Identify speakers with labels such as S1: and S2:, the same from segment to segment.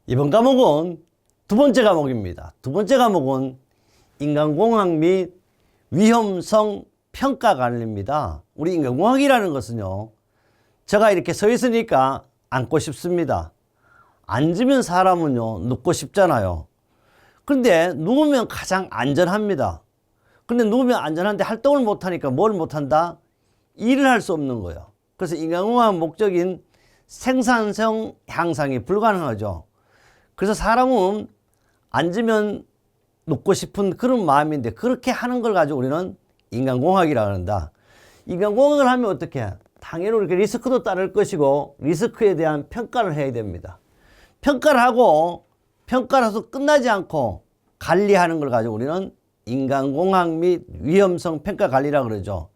S1: 이번 과목은 두 번째 과목입니다. 두 번째 과목은 인간공학 및 위험성 평가 관리입니다. 우리 인간공학이라는 것은요, 제가 이렇게 서 있으니까 앉고 싶습니다. 앉으면 사람은요, 눕고 싶잖아요. 그런데 누우면 가장 안전합니다. 근데 누우면 안전한데 활동을 못하니까 뭘 못한다? 일을 할 수 없는 거예요. 그래서 인간공학 목적인 생산성 향상이 불가능하죠. 그래서 사람은 앉으면 눕고 싶은 그런 마음인데, 그렇게 하는 걸 가지고 우리는 인간공학이라고 한다. 인간공학을 하면 어떻게 해? 당연히 이렇게 리스크도 따를 것이고, 리스크에 대한 평가를 해야 됩니다. 평가를 하고, 평가를 해서 끝나지 않고 관리하는 걸 가지고 우리는 인간공학 및 위험성 평가 관리라고 그러죠.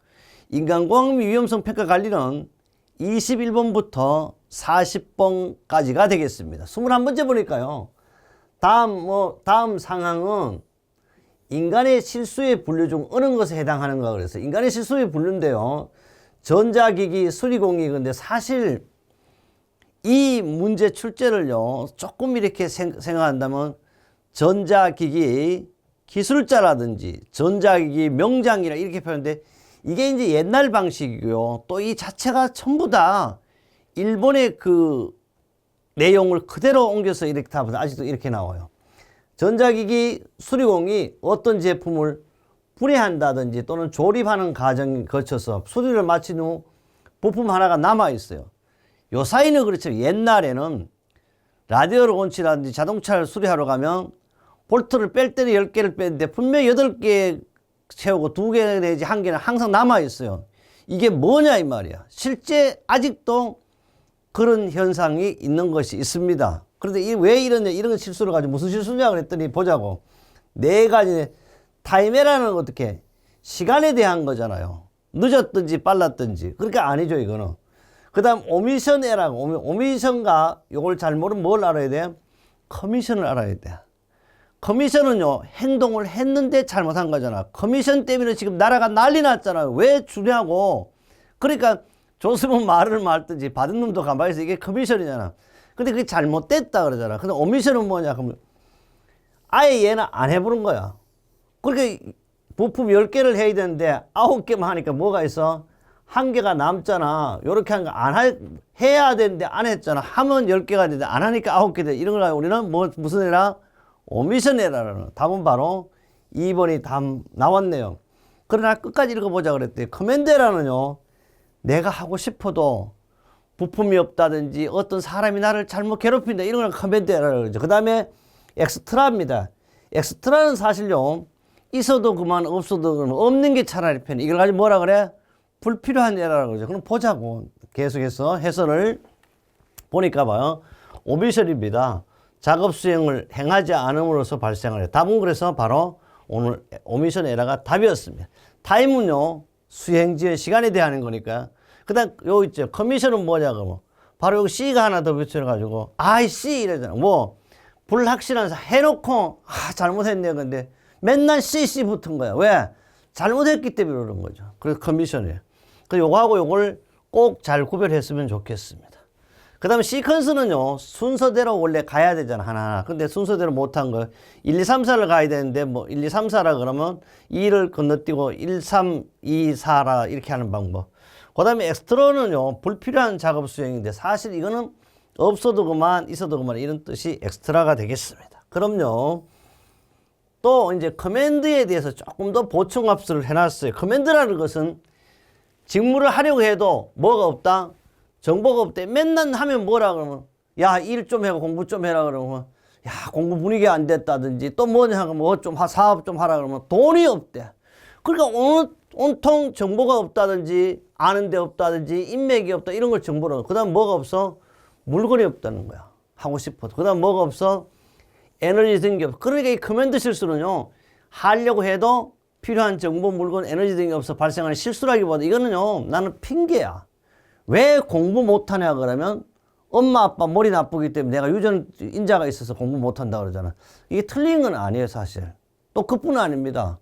S1: 인간공학 및 위험성 평가 관리는 21번부터 40번까지가 되겠습니다. 21번째 보니까요. 다음 상황은 인간의 실수의 분류 중 어느 것에 해당하는가 그래서 인간의 실수의 분류인데요. 전자기기, 수리공이. 근데 사실 이 문제 출제를요, 조금 이렇게 생각한다면 전자기기 기술자라든지 전자기기 명장이라 이렇게 표현하는데, 이게 이제 옛날 방식이고요. 또 이 자체가 전부 다 일본의 그 내용을 그대로 옮겨서 이렇게 다 아직도 이렇게 나와요. 전자기기 수리공이 어떤 제품을 분해한다든지 또는 조립하는 과정을 거쳐서 수리를 마친 후 부품 하나가 남아 있어요. 요 사이는 그렇죠. 옛날에는 라디오를 원치라든지 자동차를 수리하러 가면 볼트를 뺄 때는 10개를 뺐는데 분명히 8개 채우고 2개 내지 1개는 항상 남아 있어요. 이게 뭐냐 이 말이야. 실제 아직도 그런 현상이 있는 것이 있습니다. 그런데 왜 이런 실수를 가지고 무슨 실수냐 그랬더니 보자고. 4가지. 타임에라는 건 어떻게? 시간에 대한 거잖아요. 늦었든지 빨랐든지. 그러니까 아니죠 이거는. 그 다음 오미션 에라고. 오미션과 요걸 잘 모르면 뭘 알아야 돼? 커미션을 알아야 돼. 커미션은요, 행동을 했는데 잘못한 거잖아. 커미션 때문에 지금 나라가 난리 났잖아요. 왜 주냐고. 그러니까 줬으면 말을 말든지 받은 놈도 가만히 있어. 이게 커미션이잖아. 근데 그게 잘못됐다 그러잖아. 근데 오미션은 뭐냐? 그러면 아예 얘는 안 해보는 거야. 그러니까 부품 10개를 해야 되는데 9개만 하니까 뭐가 있어? 1개가 남잖아. 요렇게 하는 거 해야 되는데 안 했잖아. 하면 10개가 되는데 안 하니까 9개 돼. 이런 걸 가지고 우리는 무슨 에라? 오미션 에라라는. 답은 바로 2번이 답 나왔네요. 그러나 끝까지 읽어보자 그랬더니 커맨드 에라는요, 내가 하고 싶어도 부품이 없다든지 어떤 사람이 나를 잘못 괴롭힌다 이런 걸 커맨드 에라라고 그러죠. 그 다음에 엑스트라입니다. 엑스트라는 사실요, 있어도 그만 없어도 그만 없는 게 차라리 편해. 이걸 가지고 뭐라 그래? 불필요한 에라라고 그러죠. 그럼 보자고. 계속해서 해설을 보니까 봐요. 오미션입니다. 작업 수행을 행하지 않음으로써 발생을 해요. 답은 그래서 바로 오늘 오미션 에러가 답이었습니다. 타임은요, 수행지의 시간에 대한 거니까. 그 다음 요 있죠. 커미션은 뭐냐 그러면 바로 여기 C가 하나 더 붙여가지고 C 이러잖아. 뭐 불확실한 해놓고 잘못했네. 근데 맨날 C 붙은 거야. 왜? 잘못했기 때문에 그런 거죠. 그래서 커미션이에요. 그 요거하고 요걸 꼭 잘 구별했으면 좋겠습니다. 그 다음에 시퀀스는요, 순서대로 원래 가야 되잖아, 하나하나. 근데 순서대로 못한 거, 1, 2, 3, 4를 가야 되는데, 1, 2, 3, 4라 그러면 2를 건너뛰고 1, 3, 2, 4라 이렇게 하는 방법. 그 다음에 엑스트라는요, 불필요한 작업 수행인데, 사실 이거는 없어도 그만, 있어도 그만, 이런 뜻이 엑스트라가 되겠습니다. 그럼요, 또 이제 커맨드에 대해서 조금 더 보충 합수를 해놨어요. 커맨드라는 것은 직무를 하려고 해도 뭐가 없다? 정보가 없대. 맨날 하면 뭐라 그러면, 야, 일 좀 해고 공부 좀 해라 그러면, 야, 공부 분위기 안 됐다든지, 또 뭐냐 하면 뭐 좀 사업 좀 하라 그러면 돈이 없대. 그러니까 온통 정보가 없다든지, 아는 데 없다든지, 인맥이 없다, 이런 걸 정보로. 그 다음 뭐가 없어? 물건이 없다는 거야. 하고 싶어도. 그 다음 뭐가 없어? 에너지 등이 없어. 그러니까 이 커맨드 실수는요, 하려고 해도 필요한 정보, 물건, 에너지 등이 없어 발생하는 실수라기보다 이거는요, 나는 핑계야. 왜 공부 못하냐 그러면 엄마 아빠 머리 나쁘기 때문에 내가 유전인자가 있어서 공부 못한다 그러잖아. 이게 틀린 건 아니에요 사실. 또 그뿐 아닙니다.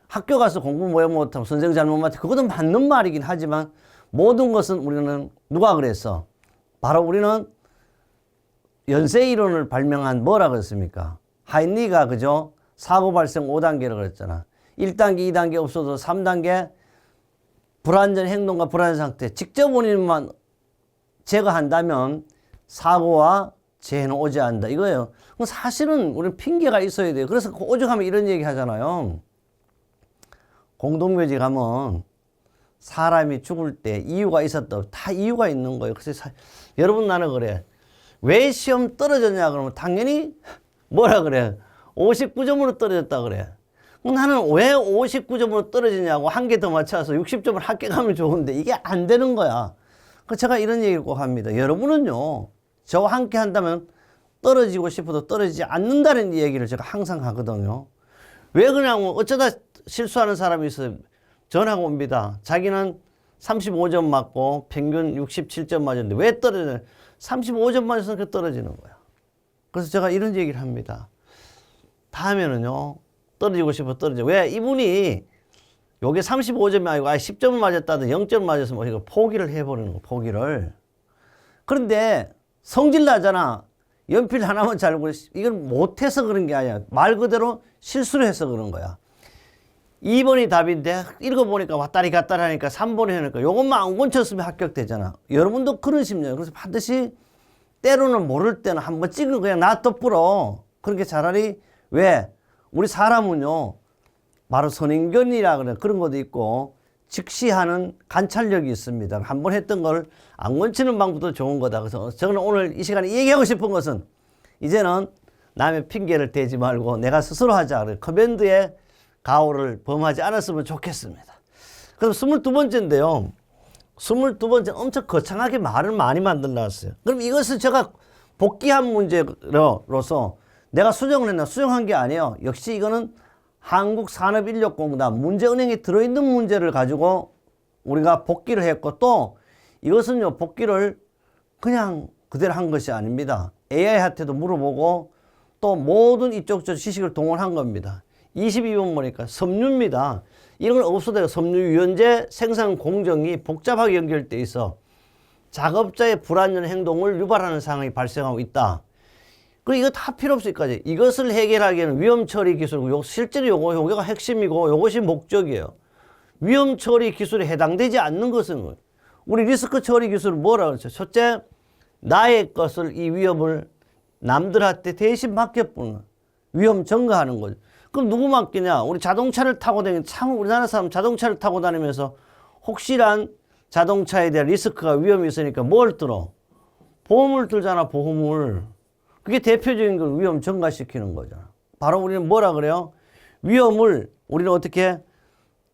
S1: 학교 가서 공부 왜 못하면 선생 잘못 맞지, 그것도 맞는 말이긴 하지만 모든 것은 우리는 누가 그랬어? 바로 우리는 연쇄 이론을 발명한 뭐라 그랬습니까? 하인리가 그죠? 사고 발생 5단계라고 그랬잖아. 1단계, 2단계 없어도 3단계 불안전 행동과 불안전 상태 직접 원인만 제거한다면 사고와 재해는 오지 않는다 이거예요. 사실은 우리는 핑계가 있어야 돼요. 그래서 오죽하면 이런 얘기 하잖아요. 공동묘지 가면 사람이 죽을 때 이유가 있었다. 다 이유가 있는 거예요. 그래서 여러분 나는 그래. 왜 시험 떨어졌냐 그러면 당연히 뭐라 그래. 59점으로 떨어졌다 그래. 나는 왜 59점으로 떨어지냐고 한 개 더 맞춰서 60점을 합격하면 좋은데 이게 안 되는 거야. 그래서 제가 이런 얘기를 꼭 합니다. 여러분은요. 저와 함께 한다면 떨어지고 싶어도 떨어지지 않는다는 이야기를 제가 항상 하거든요. 왜 그러냐면 어쩌다 실수하는 사람이 있어요. 전화가 옵니다. 자기는 35점 맞고 평균 67점 맞았는데 왜 떨어지냐. 35점 맞아서 떨어지는 거야. 그래서 제가 이런 얘기를 합니다. 다음에는요. 떨어지고 싶어 떨어져. 왜? 이분이 요게 35점이 아니고 10점을 맞았다든 0점을 맞아서 뭐 이거 포기를 해버리는 거. 포기를. 그런데 성질 나잖아. 연필 하나만 잘 그려. 이건 못해서 그런 게 아니야. 말 그대로 실수를 해서 그런 거야. 2번이 답인데 읽어보니까 왔다리 갔다리 하니까 3번이 하니까 요것만 안 고쳤으면 합격되잖아. 여러분도 그런 심리예요. 그래서 반드시 때로는 모를 때는 한번 찍은 그냥 놔둬 뿌려. 그렇게 차라리 왜? 우리 사람은요. 바로 선행견이라 그래. 그런 것도 있고 즉시하는 관찰력이 있습니다. 한번 했던 걸 안 고치는 방법도 좋은 거다. 그래서 저는 오늘 이 시간에 얘기하고 싶은 것은 이제는 남의 핑계를 대지 말고 내가 스스로 하자. 그래. 커맨드에 가오를 범하지 않았으면 좋겠습니다. 그럼 22번째인데요. 22번째 엄청 거창하게 말을 많이 만들어 놨어요. 그럼 이것을 제가 복귀한 문제로서 내가 수정을 했나? 수정한 게 아니에요. 역시 이거는 한국산업인력공단 문제은행에 들어있는 문제를 가지고 우리가 복귀를 했고 또 이것은요 복귀를 그냥 그대로 한 것이 아닙니다. AI한테도 물어보고 또 모든 이쪽 저 지식을 동원한 겁니다. 22번 보니까 섬유입니다. 이런 건 없어도 섬유 유연제 생산 공정이 복잡하게 연결돼 있어 작업자의 불안전 행동을 유발하는 상황이 발생하고 있다. 그리고 이거 다 필요 없을까지 이것을 해결하기에는 위험 처리 기술, 실제로 요거가 핵심이고 요것이 목적이에요. 위험 처리 기술에 해당되지 않는 것은 우리 리스크 처리 기술은 뭐라 그러죠? 첫째, 나의 것을 이 위험을 남들한테 대신 맡겨보는 위험 전가하는 거죠. 그럼 누구 맡기냐? 우리 자동차를 타고 다니는 참 우리나라 사람 자동차를 타고 다니면서 혹시란 자동차에 대한 리스크가 위험이 있으니까 뭘 들어? 보험을 들잖아, 보험을. 그게 대표적인 걸 위험 전가시키는 거잖아. 바로 우리는 뭐라 그래요? 위험을 우리는 어떻게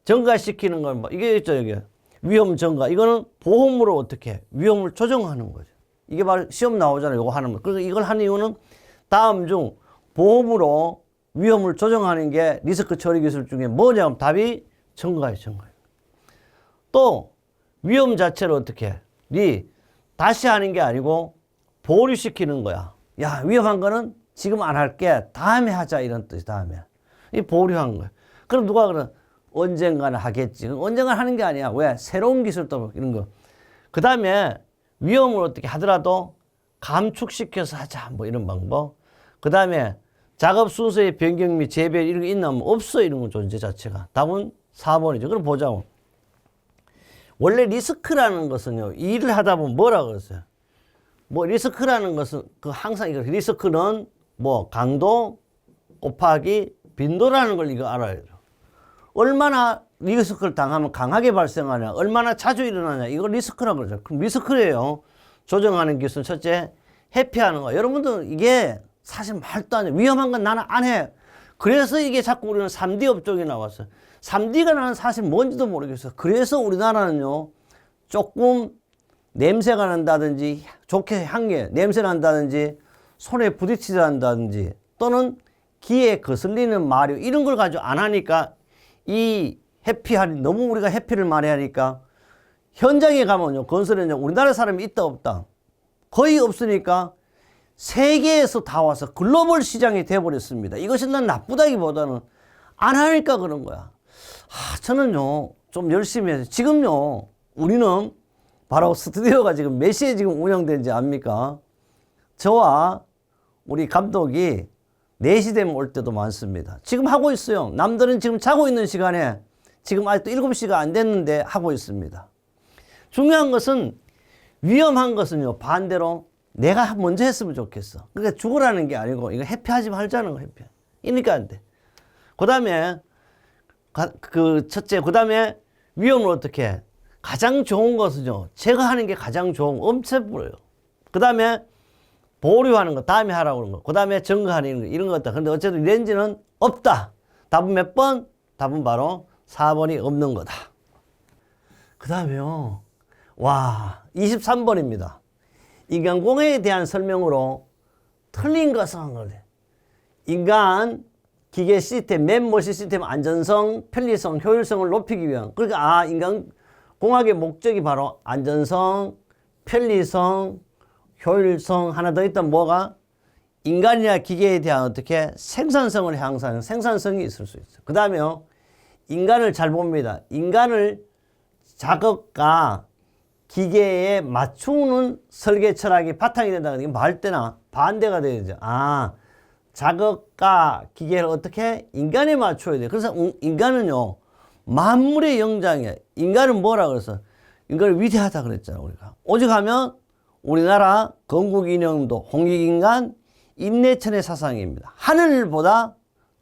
S1: 전가시키는 걸 이게 있죠, 이게. 위험 전가. 이거는 보험으로 어떻게 위험을 조정하는 거죠. 이게 바로 시험 나오잖아요. 이거 하는 거. 그래서 이걸 하는 이유는 다음 중 보험으로 위험을 조정하는 게 리스크 처리 기술 중에 뭐냐면 답이 전가예요, 전가. 또 위험 자체를 어떻게 다시 하는 게 아니고 보류시키는 거야. 야, 위험한 거는 지금 안 할게. 다음에 하자. 이런 뜻이 다음에. 이 보류한 거야. 그럼 누가 그런 언젠가는 하겠지. 언젠가는 하는 게 아니야. 왜? 새로운 기술도 이런 거. 그 다음에 위험을 어떻게 하더라도 감축시켜서 하자. 뭐 이런 방법. 그 다음에 작업 순서의 변경 및 재별 이런 게 있나 하면 없어. 이런 건 존재 자체가. 답은 4번이죠. 그럼 보자고. 원래 리스크라는 것은요. 일을 하다 보면 뭐라 그랬어요? 뭐 리스크라는 것은 항상 이거 리스크는 뭐 강도 곱하기 빈도라는 걸 이거 알아야 돼요. 얼마나 리스크를 당하면 강하게 발생하냐, 얼마나 자주 일어나냐, 이거 리스크라고 그러죠. 그럼 리스크예요. 조정하는 기술은 첫째, 회피하는 거. 여러분들 이게 사실 말도 안 해. 위험한 건 나는 안 해. 그래서 이게 자꾸 우리는 3D 업종이 나왔어요. 3D가 나는 사실 뭔지도 모르겠어요. 그래서 우리나라는요, 조금 냄새가 난다든지, 좋게 향기, 냄새 난다든지, 손에 부딪히한다든지, 또는 귀에 거슬리는 마료, 이런 걸 가지고 안 하니까 이 회피하니, 너무 우리가 회피를 많이 하니까 현장에 가면요, 건설 현장, 우리나라 사람이 있다 없다? 거의 없으니까 세계에서 다 와서 글로벌 시장이 돼버렸습니다. 이것이 난 나쁘다기보다는 안 하니까 그런 거야. 저는요, 좀 열심히 해서, 지금요, 우리는 바로 스튜디오가 지금 몇 시에 지금 운영되는지 압니까? 저와 우리 감독이 4시 되면 올 때도 많습니다. 지금 하고 있어요. 남들은 지금 자고 있는 시간에 지금 아직도 7시가 안 됐는데 하고 있습니다. 중요한 것은 위험한 것은요. 반대로 내가 먼저 했으면 좋겠어. 그러니까 죽으라는 게 아니고 이거 회피하지 말자는 거 회피. 이러니까 안 돼. 그 다음에 첫째, 그 다음에 위험을 어떻게 해? 가장 좋은 것은요. 제가 하는 게 가장 좋은 거 없애버려요. 그 다음에 보류하는 거, 다음에 하라고 그러는 거, 그 다음에 점거하는 거, 이런 거 같다. 근데 어쨌든 렌즈는 없다. 답은 몇 번? 답은 바로 4번이 없는 거다. 그 다음에요. 와, 23번입니다. 인간공학에 대한 설명으로 틀린 것은 한 거래. 인간 기계 시스템, 맨머신 시스템 안전성, 편리성, 효율성을 높이기 위한. 그러니까 인간공학의 목적이 바로 안전성, 편리성, 효율성. 하나 더 있다면 뭐가? 인간이나 기계에 대한 어떻게 생산성을 향상하는 생산성이 있을 수 있어요. 그 다음에요. 인간을 잘 봅니다. 인간을 작업과 기계에 맞추는 설계 철학이 바탕이 된다는 게 말 때나 반대가 되죠. 작업과 기계를 어떻게 인간에 맞춰야 돼. 그래서 인간은요 만물의 영장이에요. 인간은 뭐라 그래서 인간을 위대하다 그랬잖아 우리가. 오직하면 우리나라 건국이념도 홍익인간 임내천의 사상입니다. 하늘보다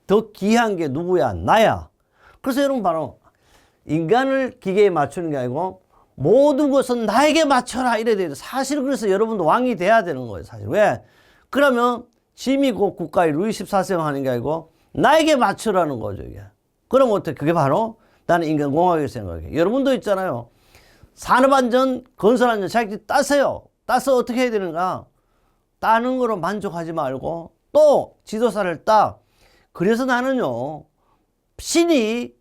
S1: 더 귀한 게 누구야? 나야. 그래서 여러분 바로 인간을 기계에 맞추는 게 아니고 모든 것은 나에게 맞춰라 이래야 돼요. 사실 그래서 여러분도 왕이 돼야 되는 거예요. 사실 왜? 그러면 짐이 곧 국가의 루이 14세가 하는 게 아니고 나에게 맞추라는 거죠. 이게. 그럼 어떻게? 그게 바로 나는 인간공학이라고 생각해요. 여러분도 있잖아요. 산업안전, 건설안전 자격증 따세요. 따서 어떻게 해야 되는가? 따는 거로 만족하지 말고 또 지도사를 따. 그래서 나는요. 신이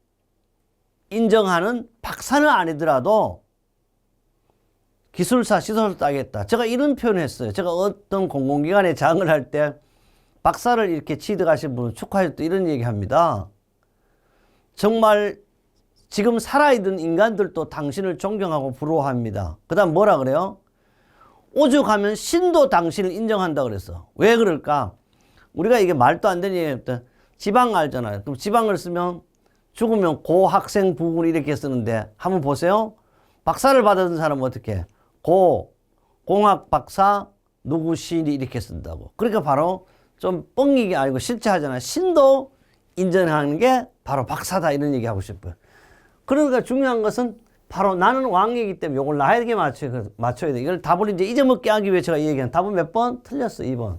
S1: 인정하는 박사는 아니더라도 기술사, 시설을 따겠다. 제가 이런 표현을 했어요. 제가 어떤 공공기관에 장을 할 때 박사를 이렇게 취득하신 분은 축하해 또 이런 얘기 합니다. 정말 지금 살아있는 인간들도 당신을 존경하고 부러워합니다. 그 다음 뭐라 그래요? 오죽하면 신도 당신을 인정한다 그랬어. 왜 그럴까? 우리가 이게 말도 안 되는 얘기했던 지방 알잖아요. 그럼 지방을 쓰면 죽으면 고학생 부분 이렇게 쓰는데 한번 보세요. 박사를 받은 사람은 어떻게 해? 공학 박사 누구 신이 이렇게 쓴다고. 그러니까 바로 좀 뻥이게 아니고 실제 하잖아요. 신도 인정하는 게 바로 박사다 이런 얘기 하고 싶어요. 그러니까 중요한 것은 바로 나는 왕이기 때문에 이걸 나에게 맞춰야 돼. 이걸 답을 이제 잊어먹게 하기 위해 제가 얘기한 답은 몇 번? 틀렸어. 2번.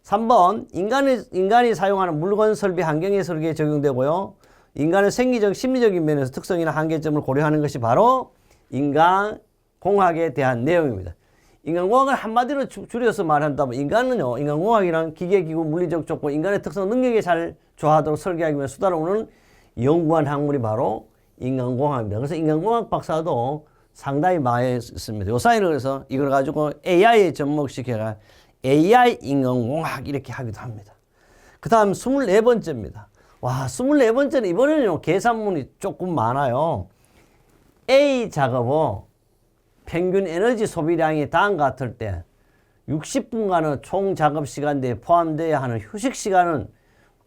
S1: 3번. 인간이 사용하는 물건 설비 환경의 설계에 적용되고요. 인간의 생리적, 심리적인 면에서 특성이나 한계점을 고려하는 것이 바로 인간공학에 대한 내용입니다. 인간공학을 한마디로 줄여서 말한다면 인간은요. 인간공학이란 기계기구, 물리적 조건, 인간의 특성, 능력에 잘 조화하도록 설계하기 위해 수단을 오는 연구한 학문이 바로 인간공학입니다. 그래서 인간공학 박사도 상당히 많이 있습니다. 요 사이를 그래서 이걸 가지고 AI에 접목시켜가 AI 인간공학 이렇게 하기도 합니다. 그 다음 24번째입니다. 와, 24번째는 이번에는요, 계산문이 조금 많아요. A 작업은 평균 에너지 소비량이 다음과 같을 때 60분간의 총 작업 시간대에 포함되어야 하는 휴식 시간은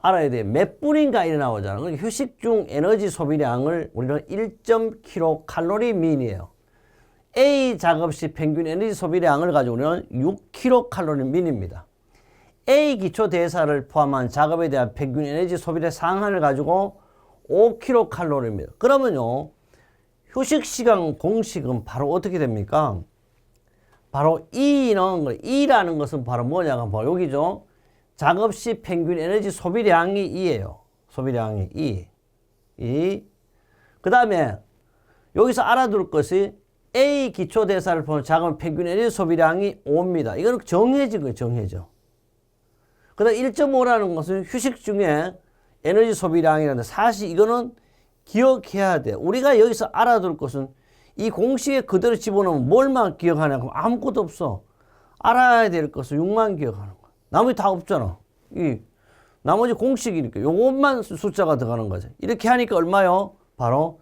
S1: 알아야 돼. 몇 분인가 이래 나오잖아. 그러니까 휴식 중 에너지 소비량을 우리는 1.kcal 민이에요. A 작업 시 평균 에너지 소비량을 가지고 우리는 6kcal 민입니다. A 기초 대사를 포함한 작업에 대한 평균 에너지 소비량 상한을 가지고 5kcal입니다. 그러면요. 휴식 시간 공식은 바로 어떻게 됩니까? 바로 E라는 것은 바로 뭐냐면 바로 여기죠. 작업 시 평균 에너지 소비량이 E예요. 소비량이 E. 그 다음에 여기서 알아둘 것이 A 기초 대사를 포함한 작업 평균 에너지 소비량이 5입니다. 이거는 정해진 거예요. 정해져. 그 다음 1.5라는 것은 휴식 중에 에너지 소비량이라는데 사실 이거는 기억해야 돼. 우리가 여기서 알아둘 것은 이 공식에 그대로 집어넣으면 뭘만 기억하냐? 그럼 아무것도 없어. 알아야 될 것은 6만 기억하는 거야. 나머지 다 없잖아. 나머지 공식이니까 요것만 숫자가 들어가는 거죠. 이렇게 하니까 얼마요? 바로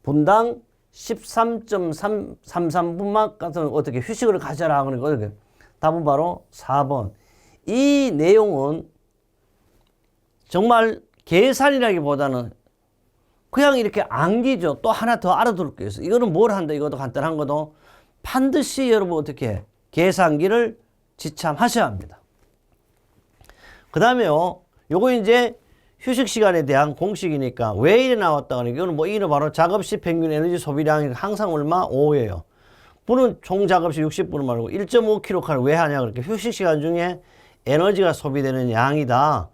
S1: 분당 13.33분만 같은 어떻게 휴식을 가져라. 그러니까 어떻게? 답은 바로 4번. 이 내용은 정말 계산이라기보다는 그냥 이렇게 암기죠. 또 하나 더 알아둘 게 있어. 이거는 뭘 한다. 이것도 간단한 것도 반드시 여러분 어떻게 계산기를 지참하셔야 합니다. 그 다음에요. 요거 이제 휴식 시간에 대한 공식이니까 왜 이래 나왔다 하니 이거는 뭐 이는 바로 작업시 평균 에너지 소비량이 항상 얼마? 5예요. 분은 총 작업시 60분을 말고 1.5kcal 왜 하냐 그렇게 휴식 시간 중에 에너지가 소비되는 양이다.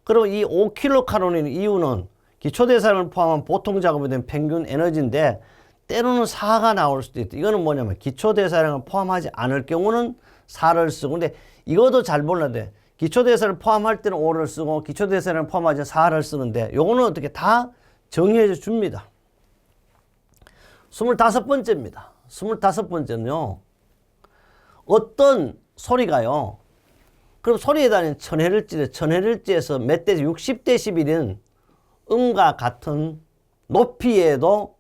S1: 그리고 이 5kcal인 이유는 기초대사량을 포함한 보통 작업에 대한 평균 에너지인데 때로는 4가 나올 수도 있다. 이거는 뭐냐면 기초대사량을 포함하지 않을 경우는 4를 쓰고 근데 이것도 잘 몰라야 돼. 기초대사를 포함할 때는 5를 쓰고 기초대사량을 포함하지 4를 쓰는데 요거는 어떻게 다 정해져 줍니다. 25번째입니다. 25번째는요. 어떤 소리가요. 그럼 소리에 달린 1000Hz에 1000Hz에서 몇 대 60dB인 음과 같은 높이임에도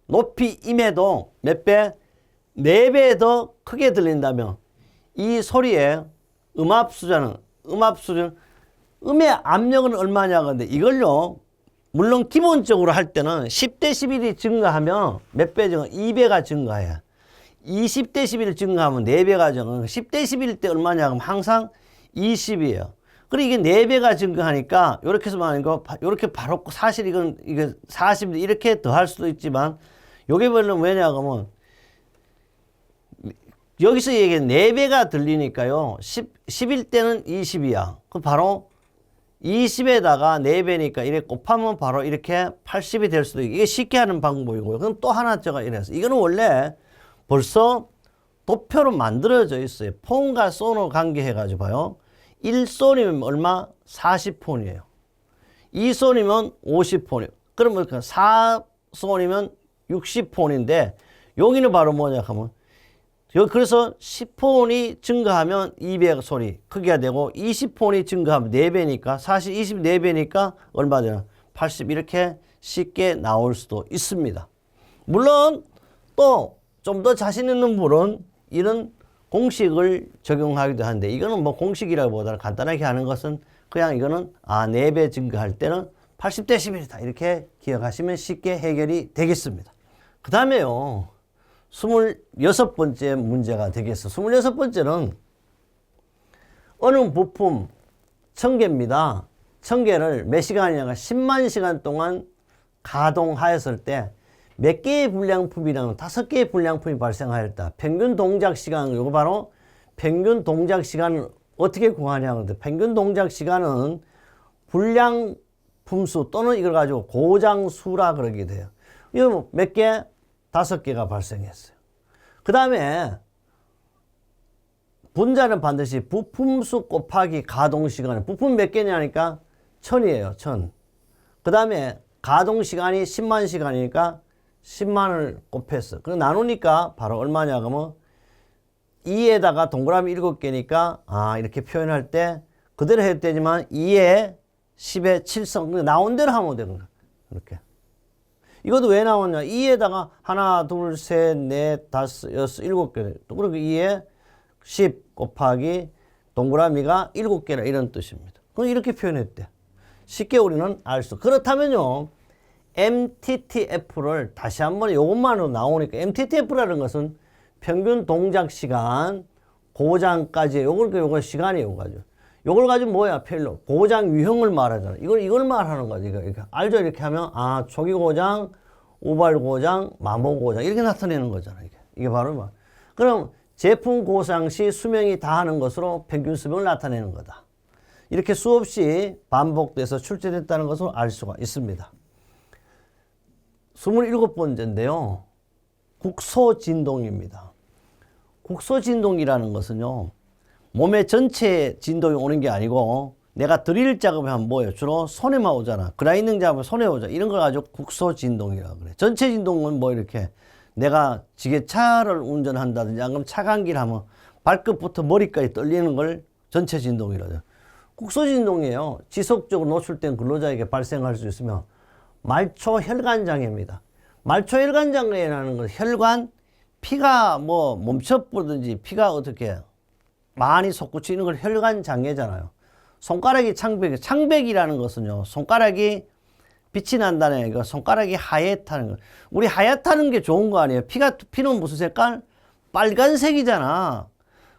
S1: 몇 배? 4배 더 크게 들린다면 이 소리의 음압수는 음의 압력은 얼마냐 근데 이걸요 물론 기본적으로 할 때는 10dB이 증가하면 몇 배 증가? 2배가 증가해. 20dB를 증가하면 4배가 증가. 10dB일 때 얼마냐 그럼 항상 20이에요. 그리고 이게 4배가 증가하니까 이렇게 해서 말하는 거 이렇게 바로 사실 이게 40 이렇게 더 할 수도 있지만 요게 별로 왜냐 그러면 여기서 얘기한 4배가 들리니까요. 10일 때는 20이야. 그 바로 20에다가 4배니까 이렇게 곱하면 바로 이렇게 80이 될 수도 있고 이게 쉽게 하는 방법이고요. 그럼 또 하나 제가 이래서 이거는 원래 벌써 도표로 만들어져 있어요. 폰과 소노 관계 해가지고 봐요. 1손이면 얼마? 40폰이에요. 2손이면 50폰이에요. 그러면 4손이면 60폰인데 여기는 바로 뭐냐 하면 그래서 10폰이 증가하면 200소리 크기가 되고 20폰이 증가하면 4배니까 40, 20, 4배니까 얼마 되나? 80 이렇게 쉽게 나올 수도 있습니다. 물론 또 좀 더 자신 있는 분은 이런 공식을 적용하기도 하는데 이거는 뭐 공식이라기보다는 간단하게 하는 것은 그냥 이거는 4배 증가할 때는 80dB이다 이렇게 기억하시면 쉽게 해결이 되겠습니다. 그 다음에요. 26번째 문제가 되겠어. 26번째는 어느 부품 1000개입니다. 1000개를 몇 시간이냐가 10만 시간 동안 가동하였을 때 몇 개의 불량품이랑 5개의 불량품이 발생하였다. 평균 동작 시간, 이거 바로 평균 동작 시간을 어떻게 구하냐는데 평균 동작 시간은 불량품 수 또는 이걸 가지고 고장수라 그러게 돼요. 이거 몇 개? 5개가 발생했어요. 그 다음에 분자는 반드시 부품수 곱하기 가동시간. 부품 몇 개냐니까 1000이에요. 1000. 그 다음에 가동시간이 10만 시간이니까 10만을 곱했어. 그럼 나누니까 바로 얼마냐 그러면 2에다가 동그라미 7개니까 이렇게 표현할 때 그대로 해도 되지만 2에 10에 7성 나온 대로 하면 되는 거야. 이렇게. 이것도 왜 나왔냐? 2에다가 하나, 둘, 셋, 넷, 다섯, 여섯, 7개. 또 그리고 2에 10 곱하기 동그라미가 7개라 이런 뜻입니다. 그럼 이렇게 표현했대. 쉽게 우리는 알 수. 그렇다면요. MTTF를 다시 한번 이것만으로 나오니까 MTTF라는 것은 평균 동작 시간 고장까지 요걸 시간이 요거죠. 요걸 가지고 뭐야? 별로 고장 유형을 말하잖아. 이걸 말하는 거지. 이거 알죠? 이렇게 하면 초기 고장, 우발 고장, 마모 고장 이렇게 나타내는 거잖아. 이게 바로 뭐. 그럼 제품 고장 시 수명이 다하는 것으로 평균 수명을 나타내는 거다. 이렇게 수없이 반복돼서 출제됐다는 것을 알 수가 있습니다. 27번째인데요. 국소진동입니다. 국소진동이라는 것은요. 몸의 전체 진동이 오는 게 아니고 내가 드릴 작업을 하면 뭐예요? 주로 손에만 오잖아. 그라인딩 작업을 손에 오잖아. 이런 걸 가지고 국소진동이라고 그래. 전체 진동은 뭐 이렇게 내가 지게차를 운전한다든지 아니면 차간기를 하면 발끝부터 머리까지 떨리는 걸 전체 진동이라고 해요. 국소진동이에요. 지속적으로 노출된 근로자에게 발생할 수 있으며 말초혈관장애입니다. 말초혈관장애라는 건 혈관, 피가 멈춰버리든지 피가 어떻게 많이 솟구치는 걸 혈관장애잖아요. 손가락이 창백이라는 것은요, 손가락이 빛이 난다는 얘기가 손가락이 하얗다는 거. 우리 하얗다는 게 좋은 거 아니에요? 피는 무슨 색깔? 빨간색이잖아.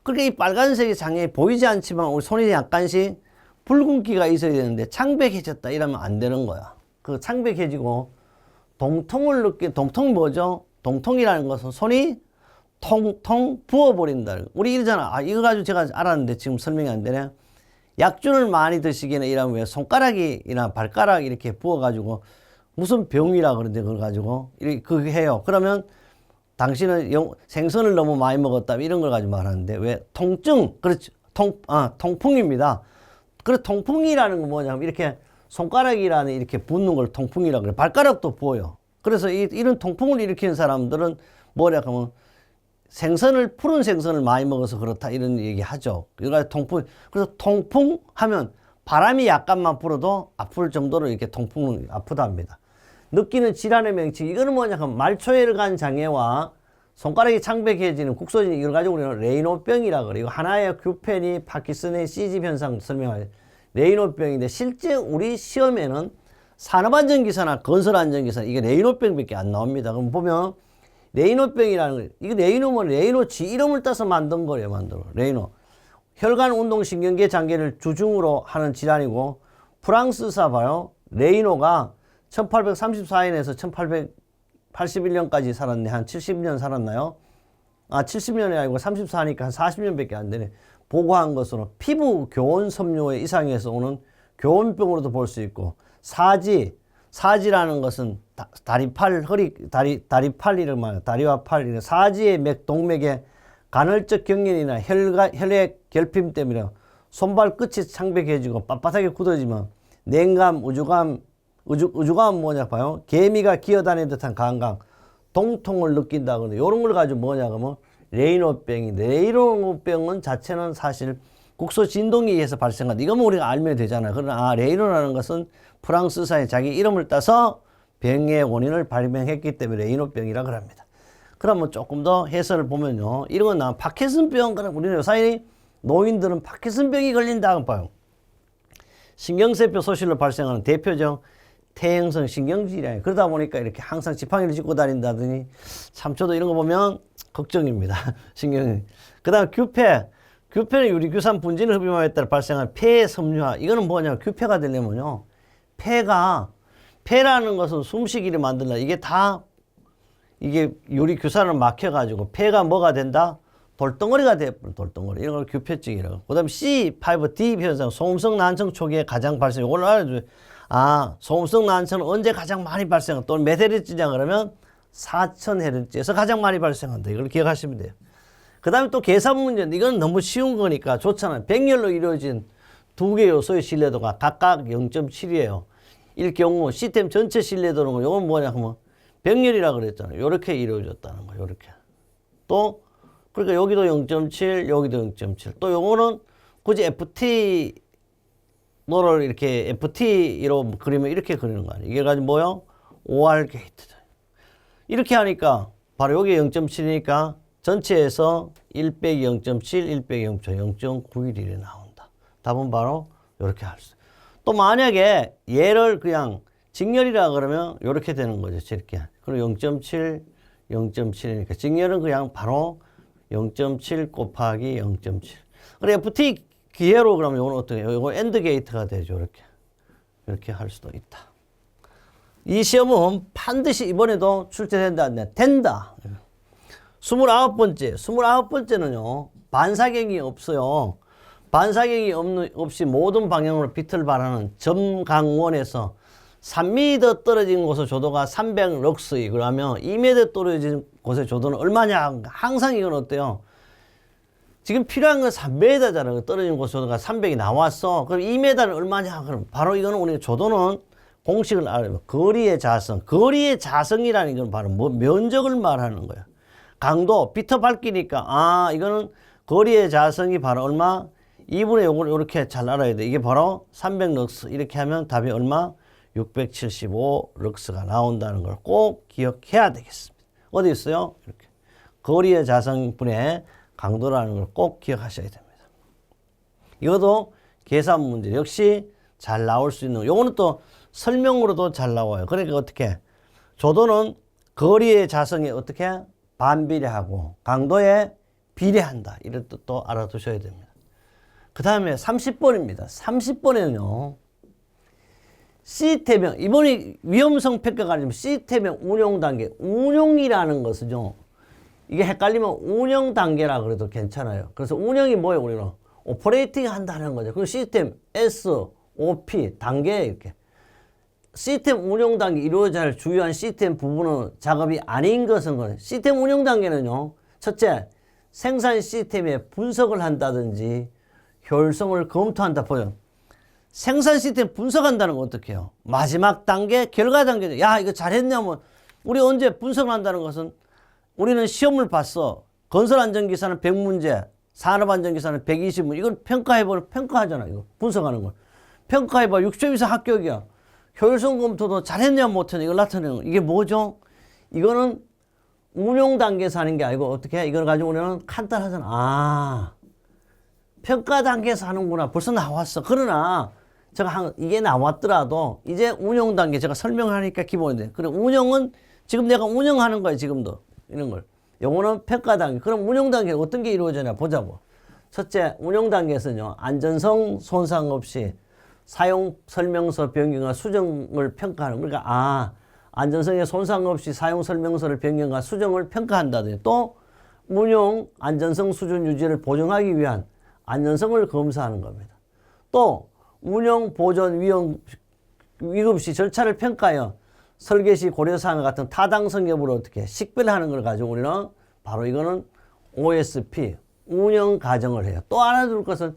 S1: 그러니까 이 빨간색이 장애에 보이지 않지만 우리 손이 약간씩 붉은기가 있어야 되는데 창백해졌다 이러면 안 되는 거야. 그 창백해지고 동통을 동통이 뭐죠? 동통이라는 것은 손이 통통 부어버린다. 우리 이러잖아. 아, 이거 가지고 제가 알았는데 지금 설명이 안 되네. 약주를 많이 드시기는 이러면 왜 손가락이나 발가락 이렇게 부어가지고 무슨 병이라 그러는데 그걸 가지고 이렇게 그게 해요. 그러면 당신은 생선을 너무 많이 먹었다 이런 걸 가지고 말하는데 왜 통증 그렇죠. 통풍입니다. 그래 통풍이라는 건 뭐냐면 이렇게 손가락이라는 이렇게 붓는 걸 통풍이라고 그래. 발가락도 부어요. 그래서 이런 통풍을 일으키는 사람들은 뭐라 하면 푸른 생선을 많이 먹어서 그렇다 이런 얘기 하죠. 그래서 그래서 통풍 하면 바람이 약간만 불어도 아플 정도로 이렇게 통풍은 아프답니다. 느끼는 질환의 명칭 이거는 뭐냐 하면 말초혈관 장애와 손가락이 창백해지는 국소진 이걸 가지고 우리는 레이노병이라고 그래요. 하나의 규펜이 파킨슨의 C집 현상 설명할 레이노병인데 실제 우리 시험에는 산업안전기사나 건설안전기사 이게 레이노병밖에 안 나옵니다. 그럼 보면 레이노병이라는 거 이거 레이노면 레이노지 이름을 따서 만든 거예요. 레이노 혈관운동신경계 장애를 주중으로 하는 질환이고 프랑스사 봐요. 레이노가 1834년에서 1881년까지 살았네. 한 70년 살았나요? 아 70년이 아니고 34니까 한 40년밖에 안 되네. 보고한 것으로 피부 교원 섬유의 이상에서 오는 교원병으로도 볼 수 있고 사지라는 것은 다리팔 다리팔이를 말해요. 다리와 팔 사지의 동맥의 간헐적 경련이나 혈액 결핍 때문에 손발 끝이 창백해지고 빳빳하게 굳어지면 냉감, 우주감은 뭐냐 봐요. 개미가 기어다니는 듯한 감각, 동통을 느낀다 그러는데 이런 걸 가지고 뭐냐 그러면 레이노병인데 레이노병은 자체는 사실 국소 진동에 의해서 발생한다. 이거면 우리가 알면 되잖아요. 그러나 레이노라는 것은 프랑스사의 자기 이름을 따서 병의 원인을 발명했기 때문에 레이노병이라고 합니다. 그러면 조금 더 해설을 보면요. 이런 건 파킨슨병, 우리는 요사이 노인들은 파킨슨병이 걸린다고 봐요. 신경세포 소실로 발생하는 대표적 퇴행성 신경질이에요. 그러다 보니까 이렇게 항상 지팡이를 짚고 다닌다더니 참 저도 이런 거 보면 걱정입니다. 그 다음 규폐는 유리규산 분진을 흡입함에 따라 발생한 폐 섬유화. 이거는 뭐냐 규폐가 되려면요. 폐라는 것은 숨쉬기를 만들라. 이게 유리규산을 막혀가지고 폐가 뭐가 된다? 돌덩어리가 돼버려. 돌덩어리. 이런 걸 규폐증이라고. 그 다음에 C5D 현상. 소음성 난청 초기에 가장 발생. 이걸 알아줘요. 소음성 난청은 언제 가장 많이 발생한다. 또는 몇 헤르츠냐 그러면 4000헤르츠에서 가장 많이 발생한다. 이걸 기억하시면 돼요. 그 다음에 또 계산 문제인데 이건 너무 쉬운 거니까 좋잖아요. 백열로 이루어진 두 개 요소의 신뢰도가 각각 0.7이에요. 일 경우 시스템 전체 신뢰도는 이건 뭐냐 하면 백열이라 그랬잖아요. 이렇게 이루어졌다는 거예요. 이렇게. 또 그러니까 여기도 0.7, 여기도 0.7. 또 요거는 굳이 FT노를 이렇게 FT로 그리면 이렇게 그리는 거 아니에요. 이게 가지고 뭐요? OR 게이트다. 이렇게 하니까 바로 여기 0.7이니까 전체에서 1 빼기 0.7, 1 빼기 0.911이 나온다. 답은 바로 이렇게 할 수. 또 만약에 얘를 그냥 직렬이라 그러면 이렇게 되는 거죠. 이렇게. 그리고 0.7, 0.7이니까 직렬은 그냥 바로 0.7 곱하기 0.7. 그래 FT 기회로 그러면 이건 어떻게 해요? 이거 엔드 게이트가 되죠. 이렇게 할 수도 있다. 이 시험은 반드시 이번에도 출제된다 안 돼? 된다. 29번째는요. 반사경이 없어요. 반사경이 없이 모든 방향으로 빛을 발하는 점강원에서 3m 떨어진 곳의 조도가 300럭스 그러면 2m 떨어진 곳의 조도는 얼마냐? 항상 이건 어때요? 지금 필요한 건 3m잖아요. 떨어진 곳의 조도가 300이 나왔어. 그럼 2m는 얼마냐? 그럼 바로 이거는 우리 조도는 공식을 알아요. 거리의 자성. 거리의 자성이라는 건 바로 면적을 말하는 거예요. 강도, 비터 밝기니까 이거는 거리의 자성이 바로 얼마? 2분의 요걸 이렇게 잘 알아야 돼. 이게 바로 300럭스. 이렇게 하면 답이 얼마? 675럭스가 나온다는 걸 꼭 기억해야 되겠습니다. 어디 있어요? 이렇게. 거리의 자성분의 강도라는 걸 꼭 기억하셔야 됩니다. 이것도 계산 문제 역시 잘 나올 수 있는, 요거는 또 설명으로도 잘 나와요. 그러니까 어떻게 조도는 거리의 자성이 어떻게 반비례하고 강도에 비례한다, 이런 뜻도 알아두셔야 됩니다. 그 다음에 30번입니다 30번에는요 시스템형, 이번에 위험성 평가가 아니면 시스템형 운용 단계, 운용이라는 것은요 이게 헷갈리면 운영 단계라 그래도 괜찮아요. 그래서 운영이 뭐예요? 우리는 오퍼레이팅 한다는 거죠. 그 시스템 SOP 단계, 이렇게 시스템 운영 단계 이루어져야 할 주요한 시스템 부분은 작업이 아닌 것은, 시스템 운영 단계는요 첫째, 생산 시스템의 분석을 한다든지 효율성을 검토한다 보여. 생산 시스템 분석한다는 건 어떻게 해요? 마지막 단계, 결과 단계죠. 야, 이거 잘했냐면, 우리 언제 분석을 한다는 것은 우리는 시험을 봤어. 건설안전기사는 100문제, 산업안전기사는 120문제. 이걸 평가하잖아. 이거 분석하는 걸. 평가해봐. 60점 이상 합격이야. 효율성 검토도 잘했냐 못했냐 이걸 나타내는 거. 이게 뭐죠? 이거는 운용 단계에서 하는 게 아니고 어떻게 해? 이걸 가지고 우리는 간단하잖아. 아, 평가 단계에서 하는구나. 벌써 나왔어. 그러나 제가 이게 나왔더라도 이제 운용 단계 제가 설명하니까 기본이 돼. 그래, 운영은 지금 내가 운영하는 거야. 지금도 이런 걸. 요거는 평가 단계. 그럼 운용 단계 어떤 게 이루어지냐 보자고. 첫째, 운용 단계에서는요 안전성 손상 없이 사용 설명서 변경과 수정을 평가하는. 그러니까 안전성에 손상 없이 사용 설명서를 변경과 수정을 평가한다든지, 또 운용 안전성 수준 유지를 보증하기 위한 안전성을 검사하는 겁니다. 또 운영 보존 위급 시 절차를 평가하여 설계 시 고려사항 같은 타당성 여부를 어떻게 식별하는 걸 가지고 우리는 바로 이거는 OSP 운영 과정을 해요. 또 알아둘 것은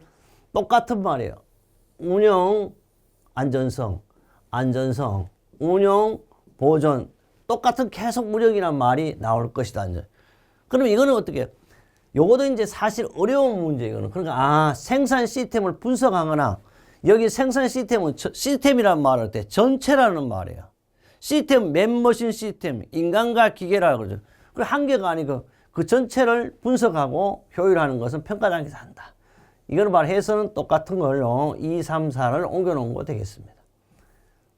S1: 똑같은 말이에요. 운영 안전성, 운영 보존, 똑같은 계속 무력이란 말이 나올 것이다. 이제. 그럼 이거는 어떻게? 요것도 이제 사실 어려운 문제, 이거는. 그러니까, 생산 시스템을 분석하거나, 여기 생산 시스템은, 시스템이라는 말을 할 때 전체라는 말이에요. 시스템, 맨머신 시스템, 인간과 기계라고 그러죠. 그 한계가 아니고, 그 전체를 분석하고 효율하는 것은 평가 단계에서 한다. 이걸 말해서는 똑같은 걸로 2, 3, 4를 옮겨놓은 거 되겠습니다.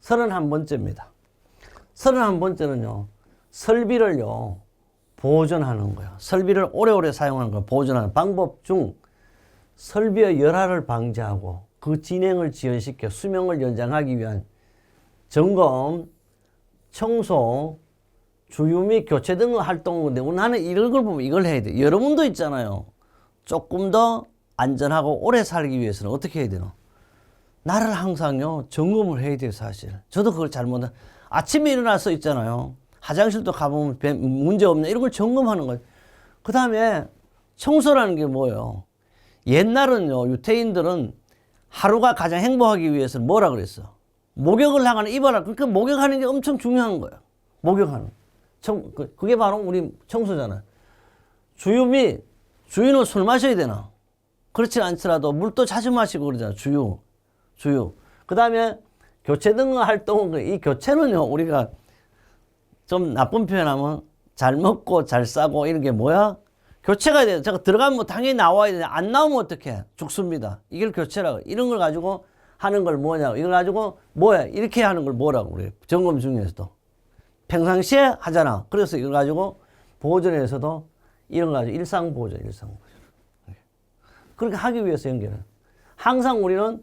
S1: 31번째입니다. 31번째는요, 설비를요, 보존하는 거예요. 설비를 오래오래 사용하는 거, 보존하는 방법 중 설비의 열화를 방지하고 그 진행을 지연시켜 수명을 연장하기 위한 점검, 청소, 주유 및 교체 등의 활동인데, 나는 이런 걸 보면 이걸 해야 돼. 여러분도 있잖아요. 조금 더 안전하고 오래 살기 위해서는 어떻게 해야 되나? 나를 항상요, 점검을 해야 돼요, 사실. 저도 그걸 잘못해. 아침에 일어나서 있잖아요. 화장실도 가보면 문제 없냐, 이런 걸 점검하는 거예요. 그 다음에 청소라는 게 뭐예요? 옛날은요, 유태인들은 하루가 가장 행복하기 위해서는 뭐라 그랬어? 목욕을 하거나 입어라. 그러니까 목욕하는 게 엄청 중요한 거예요. 목욕하는. 그게 바로 우리 청소잖아요. 주유 및, 주유는 술 마셔야 되나? 그렇지 않더라도 물도 자주 마시고 그러잖아요. 주유. 그 다음에 교체 등의 활동은, 이 교체는요, 우리가 좀 나쁜 표현하면 잘 먹고 잘 싸고 이런 게 뭐야? 교체가 돼요. 제가 들어가면 당연히 나와야 되는데 안 나오면 어떡해? 죽습니다. 이걸 교체라고. 이런 걸 가지고 하는 걸 뭐냐고. 이걸 가지고 뭐야? 이렇게 하는 걸 뭐라고 그래요? 점검 중에서도. 평상시에 하잖아. 그래서 이걸 가지고 보존에서도 이런 거 가지고 일상보존. 그렇게 하기 위해서 연결은. 항상 우리는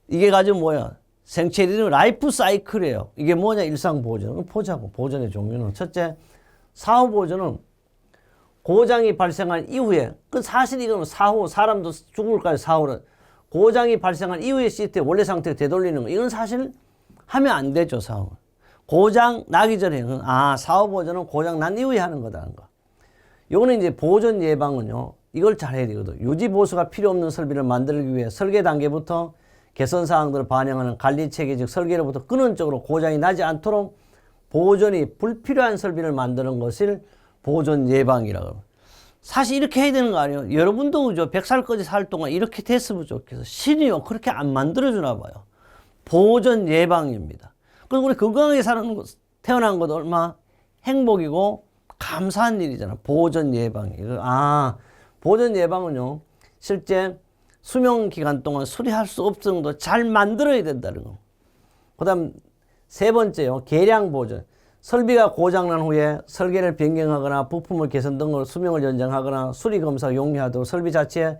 S1: 이게 가지고 뭐야? 생체 리듬 라이프 사이클이에요. 이게 뭐냐? 일상보존. 보자고. 보존의 종류는. 첫째, 사후보존은 고장이 발생한 이후에, 그 사실 이거는 사후, 사람도 죽을까지 사후는 고장이 발생한 이후에 시스템 원래 상태로 되돌리는 거. 이건 사실 하면 안 되죠, 사후. 고장 나기 전에. 사후보존은 고장 난 이후에 하는 거다는 거. 요거는 이제 보존 예방은요, 이걸 잘 해야 되거든. 유지보수가 필요 없는 설비를 만들기 위해 설계 단계부터 개선 사항들을 반영하는 관리 체계, 즉 설계로부터 근원적으로 고장이 나지 않도록 보존이 불필요한 설비를 만드는 것을 보존 예방이라고. 사실 이렇게 해야 되는 거 아니에요? 여러분도 그죠? 100살까지 살 동안 이렇게 됐으면 좋겠어. 신이요, 그렇게 안 만들어주나 봐요. 보존 예방입니다. 그래서 우리 건강하게 태어난 것도 얼마 행복이고 감사한 일이잖아. 보존 예방이. 보존 예방은요, 실제 수명 기간 동안 수리할 수 없을 정도 잘 만들어야 된다는 거. 그 다음 세 번째요. 계량 보존. 설비가 고장난 후에 설계를 변경하거나 부품을 개선 등으로 수명을 연장하거나 수리검사 용이하도록 설비 자체의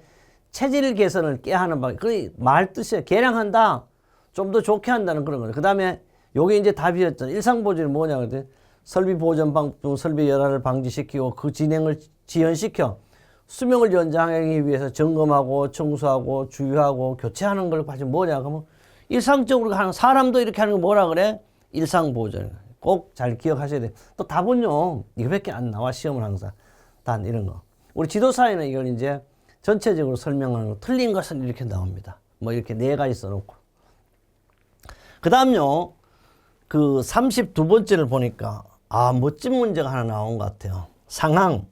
S1: 체질 개선을 깨하는 방법. 그 말 뜻이에요. 계량한다. 좀 더 좋게 한다는 그런 거예요. 그 다음에 요게 이제 답이었잖아요. 일상보존이 뭐냐 그랬더니 설비 보존 방법, 설비 열화를 방지시키고 그 진행을 지연시켜 수명을 연장하기 위해서 점검하고 청소하고 주유하고 교체하는 걸 가지고 뭐냐 그러면 일상적으로 하는 사람도 이렇게 하는 거 뭐라 그래? 일상보존. 꼭 잘 기억하셔야 돼요. 또 답은요 이거밖에 안 나와. 시험은 항상 단 이런 거. 우리 지도사에는 이걸 이제 전체적으로 설명하는 거 틀린 것은 이렇게 나옵니다. 뭐 이렇게 네 가지 써놓고. 그 다음요 그 32번째를 보니까 멋진 문제가 하나 나온 것 같아요. 상황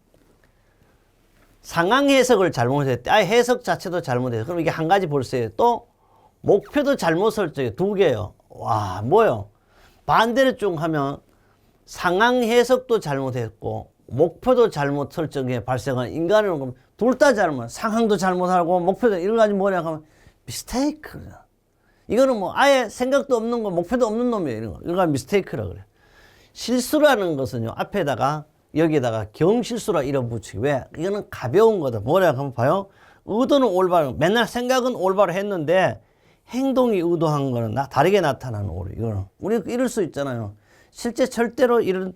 S1: 해석을 잘못했대. 해석 자체도 잘못했어. 그럼 이게 한 가지 볼세요. 또 목표도 잘못 설정해. 두 개요. 와 뭐요? 반대로 쭉 하면 상황 해석도 잘못했고 목표도 잘못 설정해 발생한 인간은 둘 다 잘못. 상황도 잘못하고 목표도 이런 가지 뭐냐 하면 미스테이크. 이거는 뭐 아예 생각도 없는 거 목표도 없는 놈이에요. 이런 거. 이거 미스테이크라 그래. 실수라는 것은요 앞에다가 여기에다가 경실수라 이름 붙이기. 왜? 이거는 가벼운 거다. 뭐냐 하면 봐요. 의도는 올바른 맨날 생각은 올바로 했는데 행동이 의도한 거는 다르게 나타나는 오류. 이거는 우리 이럴 수 있잖아요. 실제 절대로 이런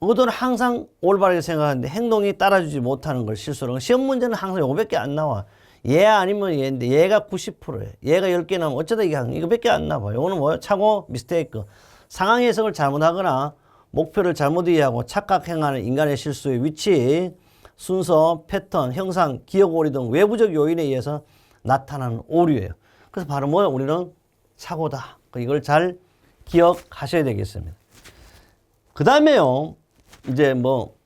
S1: 의도는 항상 올바르게 생각하는데 행동이 따라주지 못하는 걸 실수로. 시험 문제는 항상 요거밖에 안 나와. 얘 아니면 얘인데 얘가 90%예요. 얘가 10개 나오면 어쩌다 이거밖에 안 나와요. 요거는 뭐예요? 착오, 미스테이크. 상황 해석을 잘못하거나 목표를 잘못 이해하고 착각 행하는 인간의 실수의 위치, 순서, 패턴, 형상, 기억 오류 등 외부적 요인에 의해서 나타나는 오류예요. 그래서 바로 뭐예요? 우리는 착오다. 이걸 잘 기억하셔야 되겠습니다. 그 다음에요. 이제 뭐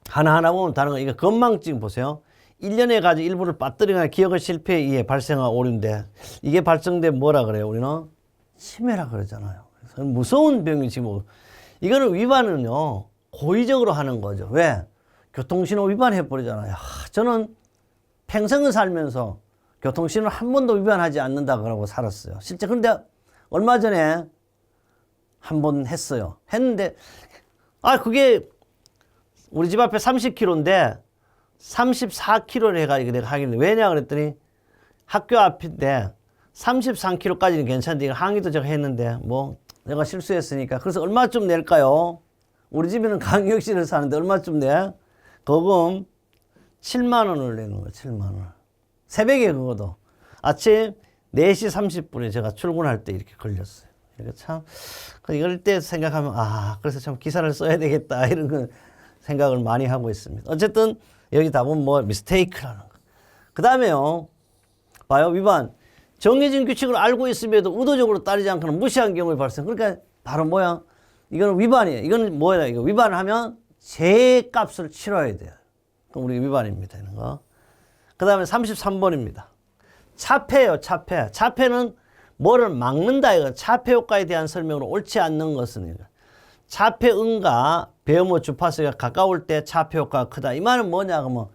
S1: 하나하나 보면 다른 거. 이거 건망증 보세요. 1년에 가지고 일부를 빠뜨리거나 기억의 실패에 의해 발생한 오류인데 이게 발생된 뭐라 그래요? 우리는 치매라 그러잖아요. 그래서 무서운 병이지 뭐. 이거는 위반은요 고의적으로 하는 거죠. 왜? 교통신호 위반해버리잖아요. 저는 평생을 살면서 교통신호를 한 번도 위반하지 않는다 그러고 살았어요. 실제 그런데 얼마 전에 한 번 했어요. 했는데 그게 우리 집 앞에 30km인데 34km를 해가지고 내가 하길래 왜냐 그랬더니 학교 앞인데 33km까지는 괜찮은데 항의도 제가 했는데 뭐 내가 실수했으니까. 그래서 얼마쯤 낼까요? 우리 집에는 강역시를 사는데 얼마쯤 내? 거금 7만 원을 내는 거예요. 7만 원. 새벽에 그거도. 아침 4시 30분에 제가 출근할 때 이렇게 걸렸어요. 이거 참 이럴 때 생각하면 그래서 참 기사를 써야 되겠다 이런 거 생각을 많이 하고 있습니다. 어쨌든 여기 답은 뭐 미스테이크라는 거. 그 다음에요. 봐요. 위반. 정해진 규칙을 알고 있음에도 의도적으로 따르지 않거나 무시한 경우에 발생. 그러니까 바로 뭐야? 이거는 위반이에요. 이거는 뭐야? 이거 위반을 하면 죄값을 치러야 돼요. 그럼 우리 위반입니다. 이런 거. 그 다음에 33번입니다. 차폐예요. 차폐. 차폐는 뭐를 막는다. 이거 차폐 효과에 대한 설명으로 옳지 않는 것은 차폐응가 배음의 주파수가 가까울 때 차폐 효과가 크다. 이 말은 뭐냐 그러면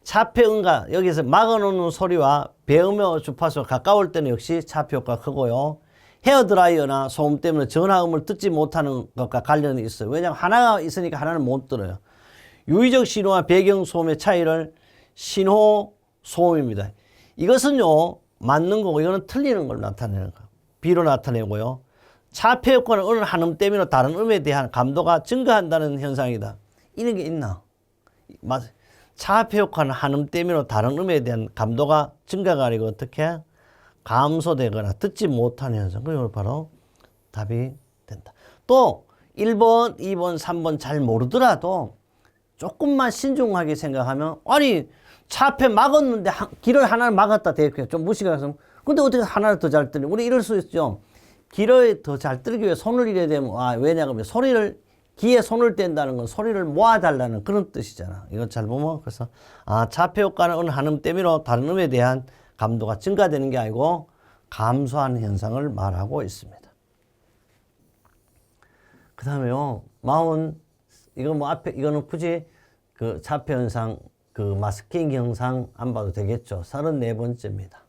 S1: 차폐응가 여기서 막아놓는 소리와 배음의 주파수가 가까울 때는 역시 차폐 효과가 크고요. 헤어드라이어나 소음 때문에 전화음을 듣지 못하는 것과 관련이 있어요. 왜냐하면 하나가 있으니까 하나는 못 들어요. 유의적 신호와 배경 소음의 차이를 신호 소음입니다. 이것은요 맞는 거고 이거는 틀리는 걸 나타내는 거. B로 나타내고요. 차폐 효과는 어느 한 음 때문에 다른 음에 대한 감도가 증가한다는 현상이다. 이런 게 있나? 맞아요. 차폐 효과는 한 음 때문에 다른 음에 대한 감도가 증가가 아니고 어떻게 감소되거나 듣지 못하는 현상. 그리고 바로 답이 된다. 또 1번, 2번, 3번 잘 모르더라도 조금만 신중하게 생각하면 아니 차폐 막았는데 길을 하나를 막았다 대표 좀 무시가 해서 근데 어떻게 하나를 더 잘 들리? 우리 이럴 수 있죠. 길을 더 잘 들기 위해 손을 이래야 되면 왜냐하면 소리를 귀에 손을 댄다는 건 소리를 모아달라는 그런 뜻이잖아. 이거 잘 보면 그래서 차폐 효과는 어느 한 음 때문에 다른 음에 대한 감도가 증가되는 게 아니고 감소하는 현상을 말하고 있습니다. 그 다음에요. 이거 뭐 앞에 이거는 굳이 그 차폐 현상 그 마스킹 영상 안 봐도 되겠죠. 34번째입니다.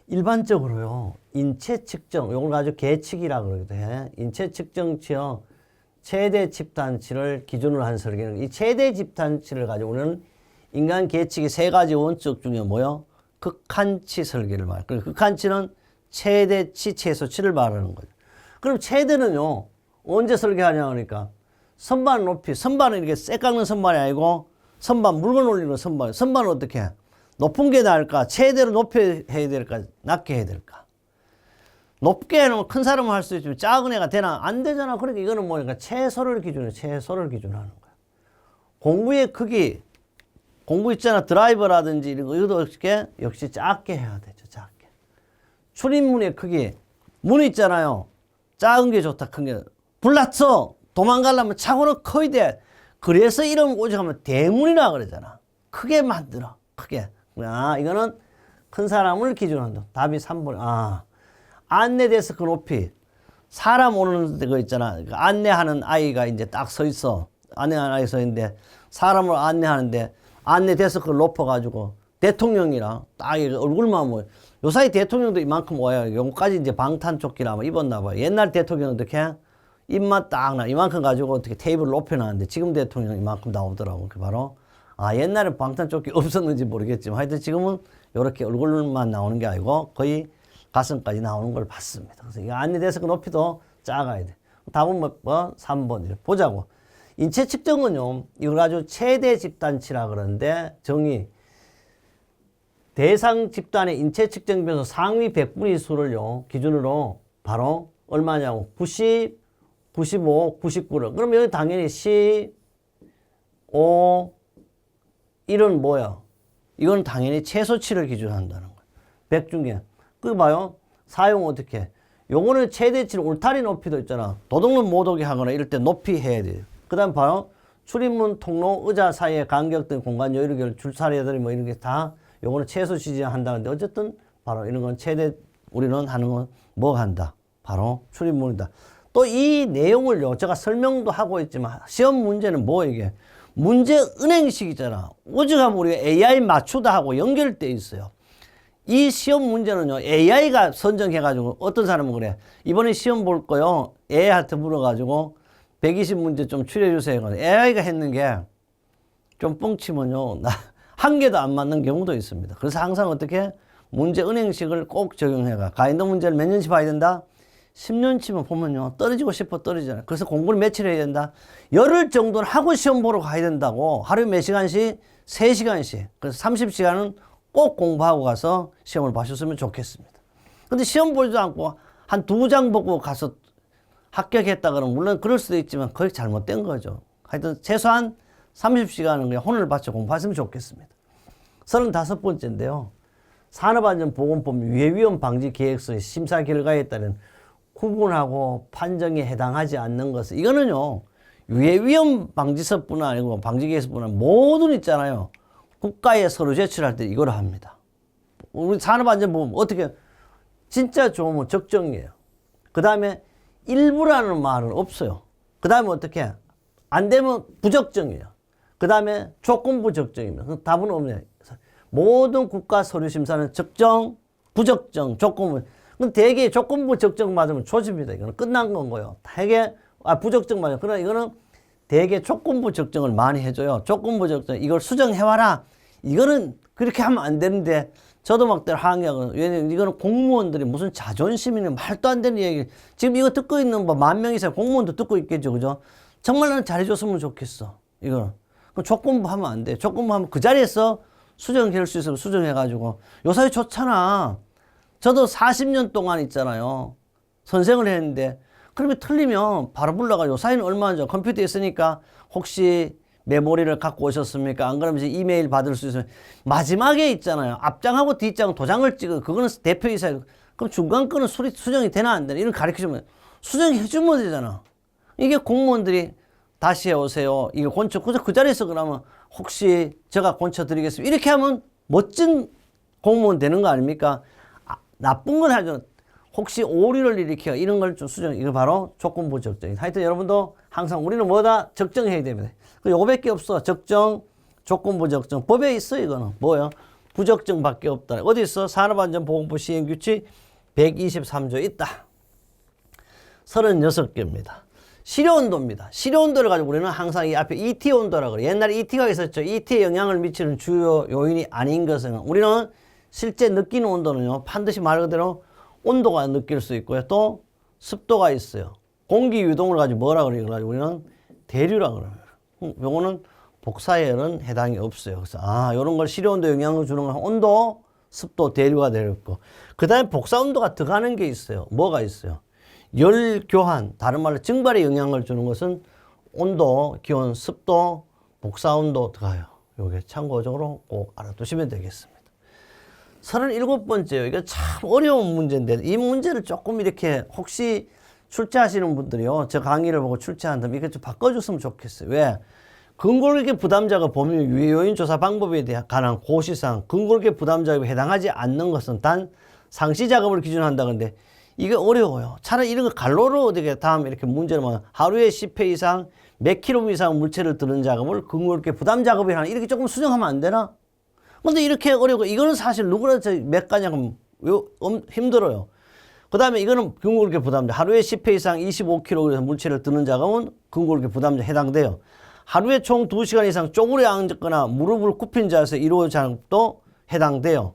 S1: 일반적으로요, 인체 측정, 요걸 가지고 계측이라고 그러기도 해. 인체 측정치의 최대 집단치를 기준으로 한 설계는, 이 최대 집단치를 가지고 우리는 인간 계측의 세 가지 원칙 중에 뭐요? 극한치 설계를 말해요. 그럼 극한치는 최대치, 최소치를 말하는 거죠. 그럼 최대는요, 언제 설계하냐 그러니까 선반 높이, 선반은 이렇게 쎄 깎는 선반이 아니고 선반 물건 올리는 선반. 선반은 어떻게 해? 높은 게 나을까? 최대로 높이 해야 될까? 낮게 해야 될까? 높게 해놓으면 큰 사람은 할 수 있지만 작은 애가 되나? 안 되잖아. 그러니까 이거는 뭐니까 최소를 기준으로 하는 거야. 공구의 크기, 공구 있잖아. 드라이버라든지 이런 거, 이것도 어떻게? 역시 작게 해야 되죠. 작게. 출입문의 크기, 문 있잖아요. 작은 게 좋다, 큰 게. 불났어. 도망가려면 차고는 커야 돼. 그래서 이름 오직하면 대문이라 그러잖아. 크게 만들어. 크게. 아, 이거는 큰 사람을 기준으로 한다. 답이 3번. 아, 안내 데스크 높이. 사람 오는 거 있잖아. 안내하는 아이가 이제 딱 서 있어. 안내하는 아이 서 있는데 사람을 안내하는데 안내 데스크를 높여가지고 대통령이랑 딱 얼굴만 뭐. 요사이 대통령도 이만큼 와요. 요거까지 이제 방탄조끼라 뭐 입었나 봐요. 옛날 대통령은 어떻게 해? 입만 딱 나. 이만큼 가지고 어떻게 테이블을 높여놨는데 지금 대통령은 이만큼 나오더라고. 그 바로. 아, 옛날에 방탄조끼 없었는지 모르겠지만 하여튼 지금은 이렇게 얼굴만 나오는 게 아니고 거의 가슴까지 나오는 걸 봤습니다. 그래서 이 안내 데스크 높이도 작아야 돼. 답은 뭐 3번. 보자고. 인체 측정은요, 이걸 가지고 최대 집단치라 그러는데 정의. 대상 집단의 인체 측정 변수 상위 100분위 수를요, 기준으로 바로 얼마냐고. 90, 95, 99를. 그럼 여기 당연히 10, 5, 1은 뭐야? 이건 당연히 최소치를 기준으로 한다는 거야. 100 중에. 그거 봐요. 사용 어떻게? 요거는 최대치를 울타리 높이도 있잖아. 도둑놈 못 오게 하거나 이럴 때 높이 해야 돼요. 그 다음 봐요. 출입문, 통로, 의자 사이의 간격 등 공간 여유를 줄사리들이 뭐 이런 게 다 요거는 최소 지정한다는데 어쨌든 바로 이런 건 최대 우리는 하는 건 뭐 한다? 바로 출입문이다. 또 이 내용을요, 제가 설명도 하고 있지만 시험 문제는 뭐 이게? 문제 은행식이잖아. 오직하면 우리가 AI 맞추다 하고 연결돼 있어요. 이 시험 문제는요, AI가 선정해가지고 어떤 사람은 그래. 이번에 시험 볼 거요. AI한테 물어가지고 120문제 좀 추려주세요. AI가 했는 게 좀 뻥치면요, 한 개도 안 맞는 경우도 있습니다. 그래서 항상 어떻게 문제 은행식을 꼭 적용해가. 가인드 문제를 몇 년치 봐야 된다? 10년치만 보면요, 떨어지고 싶어 떨어지잖아요. 그래서 공부를 며칠 해야 된다? 열흘 정도는 하고 시험 보러 가야 된다고. 하루에 몇 시간씩? 3시간씩. 그래서 30시간은 꼭 공부하고 가서 시험을 봐주셨으면 좋겠습니다. 근데 시험 보지도 않고 한 2장 보고 가서 합격했다 그러면 물론 그럴 수도 있지만 거의 잘못된 거죠. 하여튼 최소한 30시간은 그냥 혼을 바쳐 공부하시면 좋겠습니다. 35번째인데요. 산업안전보건법 유해위험 방지 계획서의 심사 결과에 따른 구분하고 판정에 해당하지 않는 것은, 이거는요, 유해위험 방지서뿐 아니고 방지계획서뿐 아니고 모든 있잖아요. 국가에 서류 제출할 때 이걸 합니다. 우리 산업안전보험 어떻게, 진짜 좋으면 적정이에요. 그 다음에 일부라는 말은 없어요. 그 다음에 어떻게, 안 되면 부적정이에요. 그 다음에 조건부 적정입니다. 답은 없네요. 모든 국가 서류 심사는 적정, 부적정, 조건부. 근데 대개 조건부 적정 맞으면 조집니다. 이거는 끝난 건 거예요. 대개, 부적정 맞아요. 그러나 이거는 대개 조건부 적정을 많이 해줘요. 조건부 적정, 이걸 수정해와라. 이거는 그렇게 하면 안 되는데, 저도 막 때로 항의하거든요. 왜냐면 이거는 공무원들이 무슨 자존심이냐, 말도 안 되는 얘기. 지금 이거 듣고 있는 뭐 10,000명 이상 공무원도 듣고 있겠죠. 그죠? 정말 나는 잘해줬으면 좋겠어. 이거는. 그럼 조건부 하면 안 돼. 조건부 하면 그 자리에서 수정할 수 있으면 수정해가지고. 요사이 좋잖아. 저도 40년 동안 있잖아요. 선생을 했는데, 그러면 틀리면 바로 불러가지고 요사이는 얼마나 좋아. 컴퓨터에 있으니까 혹시 메모리를 갖고 오셨습니까? 안 그러면 이제 이메일 받을 수 있어요. 마지막에 있잖아요. 앞장하고 뒷장 도장을 찍어. 그거는 대표이사. 그럼 중간 거는 수정이 되나 안 되나? 이런 가르쳐주면 수정해주면 되잖아. 이게 공무원들이 다시 해오세요. 이거 권쳐. 그 자리에서 그러면 혹시 제가 권쳐드리겠습니다. 이렇게 하면 멋진 공무원 되는 거 아닙니까? 나쁜 건 하죠. 혹시 오류를 일으켜 이런 걸 좀 수정. 이거 바로 조건부 적정. 하여튼 여러분도 항상 우리는 뭐다 적정해야 됩니다. 요거밖에 없어. 적정, 조건 부적정. 법에 있어, 이거는. 뭐야? 부적정밖에 없다. 어디 있어? 산업안전보건법 시행규칙 123조 있다. 36개입니다. 실효온도입니다. 실효온도를 가지고 우리는 항상 이 앞에 ET 온도라고 그래요. 옛날에 ET가 있었죠. ET에 영향을 미치는 주요 요인이 아닌 것은 우리는 실제 느끼는 온도는요. 반드시 말 그대로 온도가 느낄 수 있고요. 또 습도가 있어요. 공기 유동을 가지고 뭐라 그래요? 우리는 대류라고 그래요. 요거는 복사열은 해당이 없어요. 그래서 요런 걸 실효온도 영향을 주는 건 온도, 습도, 대류가 되었고 그 다음에 복사온도가 들어가는 게 있어요. 뭐가 있어요? 열 교환, 다른 말로 증발에 영향을 주는 것은 온도, 기온, 습도, 복사온도 들어가요. 요게 참고적으로 꼭 알아두시면 되겠습니다. 37번째요. 이거 참 어려운 문제인데 이 문제를 조금 이렇게 혹시 출제하시는 분들이요. 저 강의를 보고 출제한다면 이거 좀 바꿔줬으면 좋겠어요. 왜? 근골격 부담자가 범위 유해 요인 조사 방법에 관한 고시사항, 근골격 부담자에 해당하지 않는 것은 단 상시 작업을 기준한다. 근데 이게 어려워요. 차라리 이런 거 갈로로 어떻게 다음 이렇게 문제를 뭐 하루에 10회 이상 몇 킬로 이상 물체를 드는 작업을 근골격 부담 작업이라는 이렇게 조금 수정하면 안 되나? 근데 이렇게 어려워. 이거는 사실 누구나 몇 가냐면 힘들어요. 그 다음에 이거는 근골격 부담자. 하루에 10회 이상 25kg 물체를 드는 작업은 근골격 부담자 해당돼요. 하루에 총 2시간 이상 쪼그려 앉거나 무릎을 굽힌 자세에서 이루어진 작업도 해당돼요.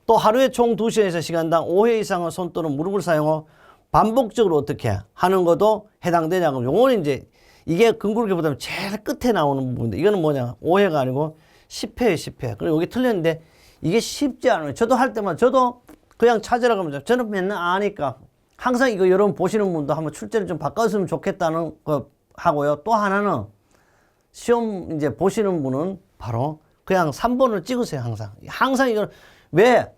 S1: 또 하루에 총 2시간에서 시간당 5회 이상의 손 또는 무릎을 사용하고 반복적으로 어떻게 하는 것도 해당되냐고. 요거는 이제 이게 근골격 부담 제일 끝에 나오는 부분인데 이거는 뭐냐? 5회가 아니고 10회에 10회. 그리고 여기 틀렸는데 이게 쉽지 않아요. 저도 할 때만 저도 그냥 찾으라고 하면 저는 맨날 아니까 항상 이거 여러분 보시는 분도 한번 출제를 좀 바꿨으면 좋겠다는 거 하고요. 또 하나는 시험 이제 보시는 분은 바로 그냥 3번을 찍으세요. 항상 이걸 왜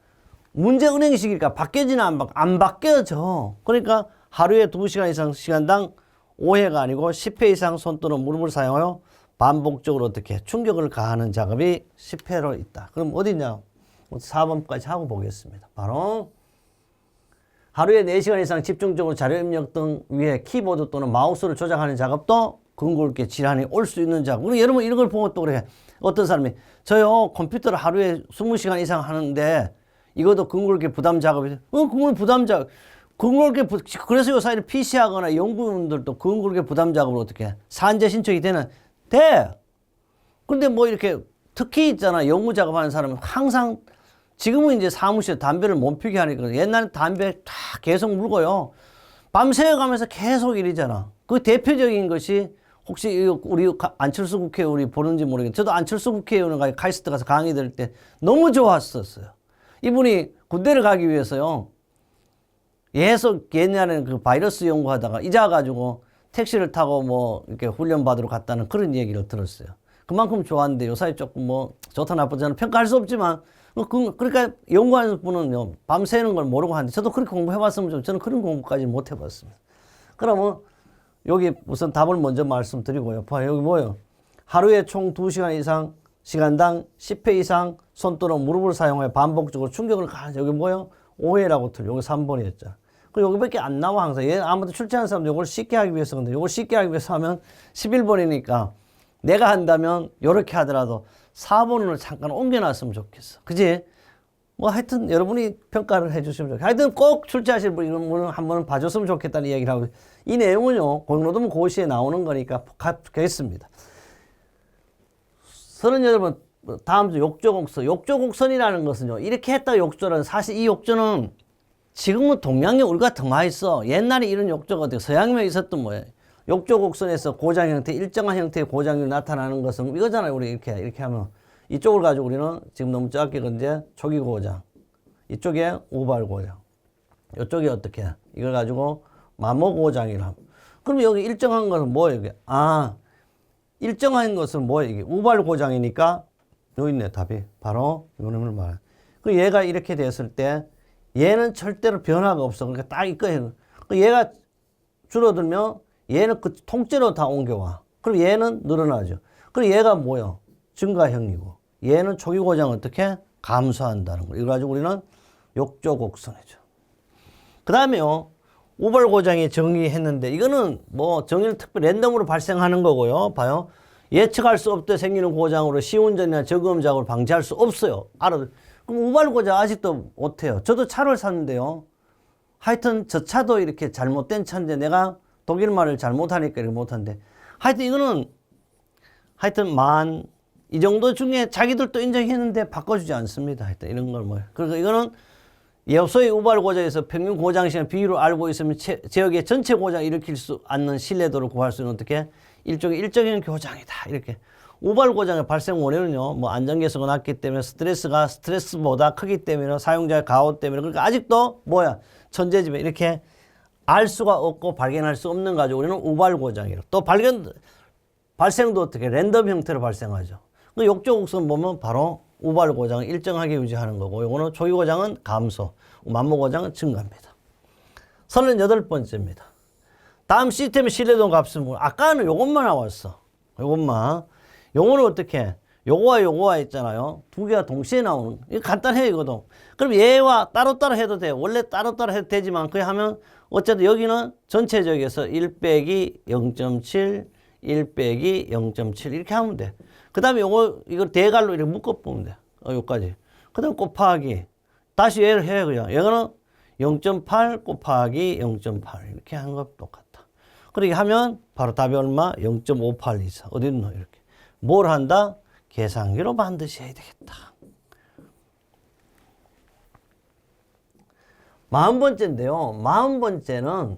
S1: 문제 은행식이니까 바뀌지는 안 바뀌어져. 그러니까 하루에 2시간 이상 시간당 5회가 아니고 10회 이상 손 또는 무릎을 사용하여 반복적으로 어떻게 충격을 가하는 작업이 10회로 있다. 그럼 어디냐? 4번까지 하고 보겠습니다. 바로 하루에 4시간 이상 집중적으로 자료 입력 등 위에 키보드 또는 마우스를 조작하는 작업도 근골격 질환이 올 수 있는 작업. 그리고 여러분 이런 걸 보고 또 그래. 어떤 사람이 저요 컴퓨터를 하루에 20시간 이상 하는데 이것도 근골격 부담 작업이 근골격 부담 작업. 그래서 요사이는 PC 하거나 연구원들도 근골격 부담 작업을 어떻게 해? 산재 신청이 돼. 근데 뭐 이렇게 특히 있잖아. 연구 작업하는 사람은 항상 지금은 이제 사무실에 담배를 못 피게 하니까 옛날에 담배 다 계속 물고요. 밤새 가면서 계속 일이잖아. 그 대표적인 것이 혹시 우리 안철수 국회의원이 보는지 모르겠는데 저도 안철수 국회의원을 카이스트 가서 강의 들을 때 너무 좋았었어요. 이분이 군대를 가기 위해서요. 계속 옛날에는 그 바이러스 연구하다가 잊어가지고 택시를 타고 뭐 이렇게 훈련 받으러 갔다는 그런 얘기를 들었어요. 그만큼 좋았는데 요사이 조금 뭐 좋다 나쁘다 저는 평가할 수 없지만 그러니까 연구하는 분은요 밤새는 걸 모르고 하는데 저도 그렇게 공부해봤으면 좀 저는 그런 공부까지 못 해봤습니다. 그러면 여기 우선 답을 먼저 말씀드리고요. 봐 여기 뭐예요? 하루에 총 2시간 이상 시간당 10회 이상 손 또는 무릎을 사용해 반복적으로 충격을 가하는 여기 뭐예요? 5회라고 틀려. 여기 3번이었죠. 그리고 여기밖에 안 나와 항상. 얘 아무도 출제하는 사람도 이걸 쉽게 하기 위해서 근데 이걸 쉽게 하기 위해서 하면 11번이니까 내가 한다면 이렇게 하더라도 4번을 잠깐 옮겨놨으면 좋겠어. 그지? 뭐 하여튼 여러분이 평가를 해주시면 좋겠어. 하여튼 꼭 출제하실 분은 한번 봐줬으면 좋겠다는 이야기를 하고 이 내용은요. 공로동 고시에 나오는 거니까 복합하겠습니다. 38번 다음 주 욕조곡선. 욕조곡선이라는 것은요. 이렇게 했다 욕조는 사실 이 욕조는 지금은 동양에 우리가 더 많이 써. 옛날에 이런 욕조가 어떻게 서양에 있었던 뭐예요. 욕조곡선에서 고장 형태, 일정한 형태의 고장이 나타나는 것은 이거잖아요. 우리 이렇게 하면 이쪽을 가지고 우리는 지금 너무 작게 이제 초기 고장, 이쪽에 우발 고장, 이쪽에 어떻게 해? 이걸 가지고 마모 고장이라. 그럼 여기 일정한 것은 뭐예요? 이게 일정한 것은 뭐예요? 이게 우발 고장이니까 여기 있네 답이 바로 요놈을 말해. 그 얘가 이렇게 됐을 때 얘는 절대로 변화가 없어. 그러니까 딱 이거예요. 얘가 줄어들면 얘는 그 통째로 다 옮겨와. 그럼 얘는 늘어나죠. 그럼 얘가 뭐요? 증가형이고. 얘는 초기 고장 어떻게? 감소한다는 거. 이거 가지고 우리는 욕조곡선이죠. 그 다음에요. 우발 고장이 정의했는데 이거는 뭐 정의를 특별히 랜덤으로 발생하는 거고요. 봐요. 예측할 수 없게 생기는 고장으로 시운전이나 저금작업을 방지할 수 없어요. 알아. 그럼 우발고장 아직도 못해요. 저도 차를 샀는데요. 하여튼 저 차도 이렇게 잘못된 차인데 내가 독일 말을 잘못하니까 이렇게 못한데 하여튼 이거는 하여튼 이 정도 중에 자기들도 인정했는데 바꿔주지 않습니다. 하여튼 이런 걸 뭐. 그러니까 이거는 예소의 우발 고장에서 평균 고장 시간 비율을 알고 있으면 지역의 전체 고장 일으킬 수 않는 신뢰도를 구할 수 있는 어떻게 일종의 일정형 고장이다. 이렇게 우발 고장의 발생 원인은요, 뭐 안전계수가 낮기 때문에 스트레스가 스트레스보다 크기 때문에 사용자의 가호 때문에 그러니까 아직도 뭐야 천재지만 이렇게 알 수가 없고 발견할 수 없는 가지고 우리는 우발 고장이라 또 발생도 어떻게 랜덤 형태로 발생하죠. 그 욕조곡선 보면 바로 우발 고장은 일정하게 유지하는 거고 요거는 초기 고장은 감소, 만무 고장은 증가합니다. 38번째입니다. 다음 시스템의 신뢰도 값은 아까는 요것만 나왔어. 요거는 어떻게 요거와 요거와 있잖아요. 두 개가 동시에 나오는 이거 간단해요. 이거도. 그럼 얘와 따로따로 해도 돼요. 원래 따로따로 해도 되지만 그게 하면 어쨌든 여기는 전체적에서 1 빼기 0.7 1 빼기 0.7 이렇게 하면 돼. 그 다음에 이걸 대갈로 이렇게 묶어보면 돼. 여기까지. 그 다음 곱하기. 다시 얘를 해, 그냥. 얘는 0.8 곱하기 0.8. 이렇게 하는 거 똑같다. 그렇게 하면 바로 답이 얼마? 0.582. 어디 있노? 이렇게. 뭘 한다? 계산기로 반드시 해야 되겠다. 40번째인데요. 40번째는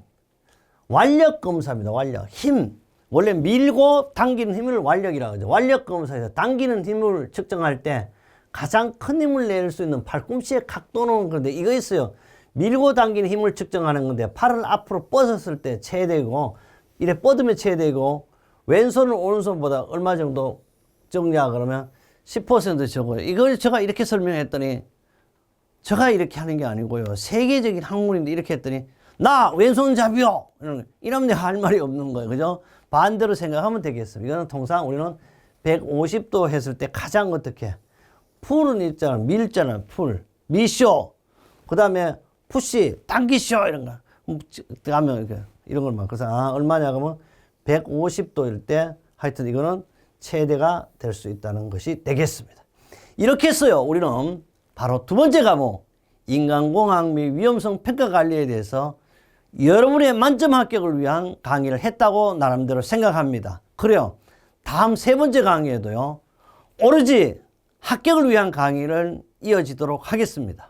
S1: 완력 검사입니다. 완력. 힘. 원래 밀고 당기는 힘을 완력이라고 하죠. 완력 검사에서 당기는 힘을 측정할 때 가장 큰 힘을 낼 수 있는 팔꿈치의 각도는 그런데 이거 있어요. 밀고 당기는 힘을 측정하는 건데 팔을 앞으로 뻗었을 때 최대고 이래 뻗으면 최대고 왼손은 오른손보다 얼마 정도 적냐 그러면 10% 적어요. 이걸 제가 이렇게 설명했더니 제가 이렇게 하는 게 아니고요. 세계적인 학문인데 이렇게 했더니 나 왼손잡이요! 이러면 할 말이 없는 거예요. 그죠? 반대로 생각하면 되겠습니다. 이거는 통상 우리는 150도 했을 때 가장 어떻게 풀은 있잖아. 밀잖아. 풀. 미쇼. 그 다음에 푸시. 당기쇼. 이런 거. 하면 이렇게 이런 걸만. 그래서 얼마냐 그러면 150도일 때 하여튼 이거는 최대가 될 수 있다는 것이 되겠습니다. 이렇게 해서요. 우리는 바로 두 번째 과목 인간공학 및 위험성 평가 관리에 대해서 여러분의 만점 합격을 위한 강의를 했다고 나름대로 생각합니다. 그래요. 다음 세 번째 강의에도요. 오로지 합격을 위한 강의를 이어지도록 하겠습니다.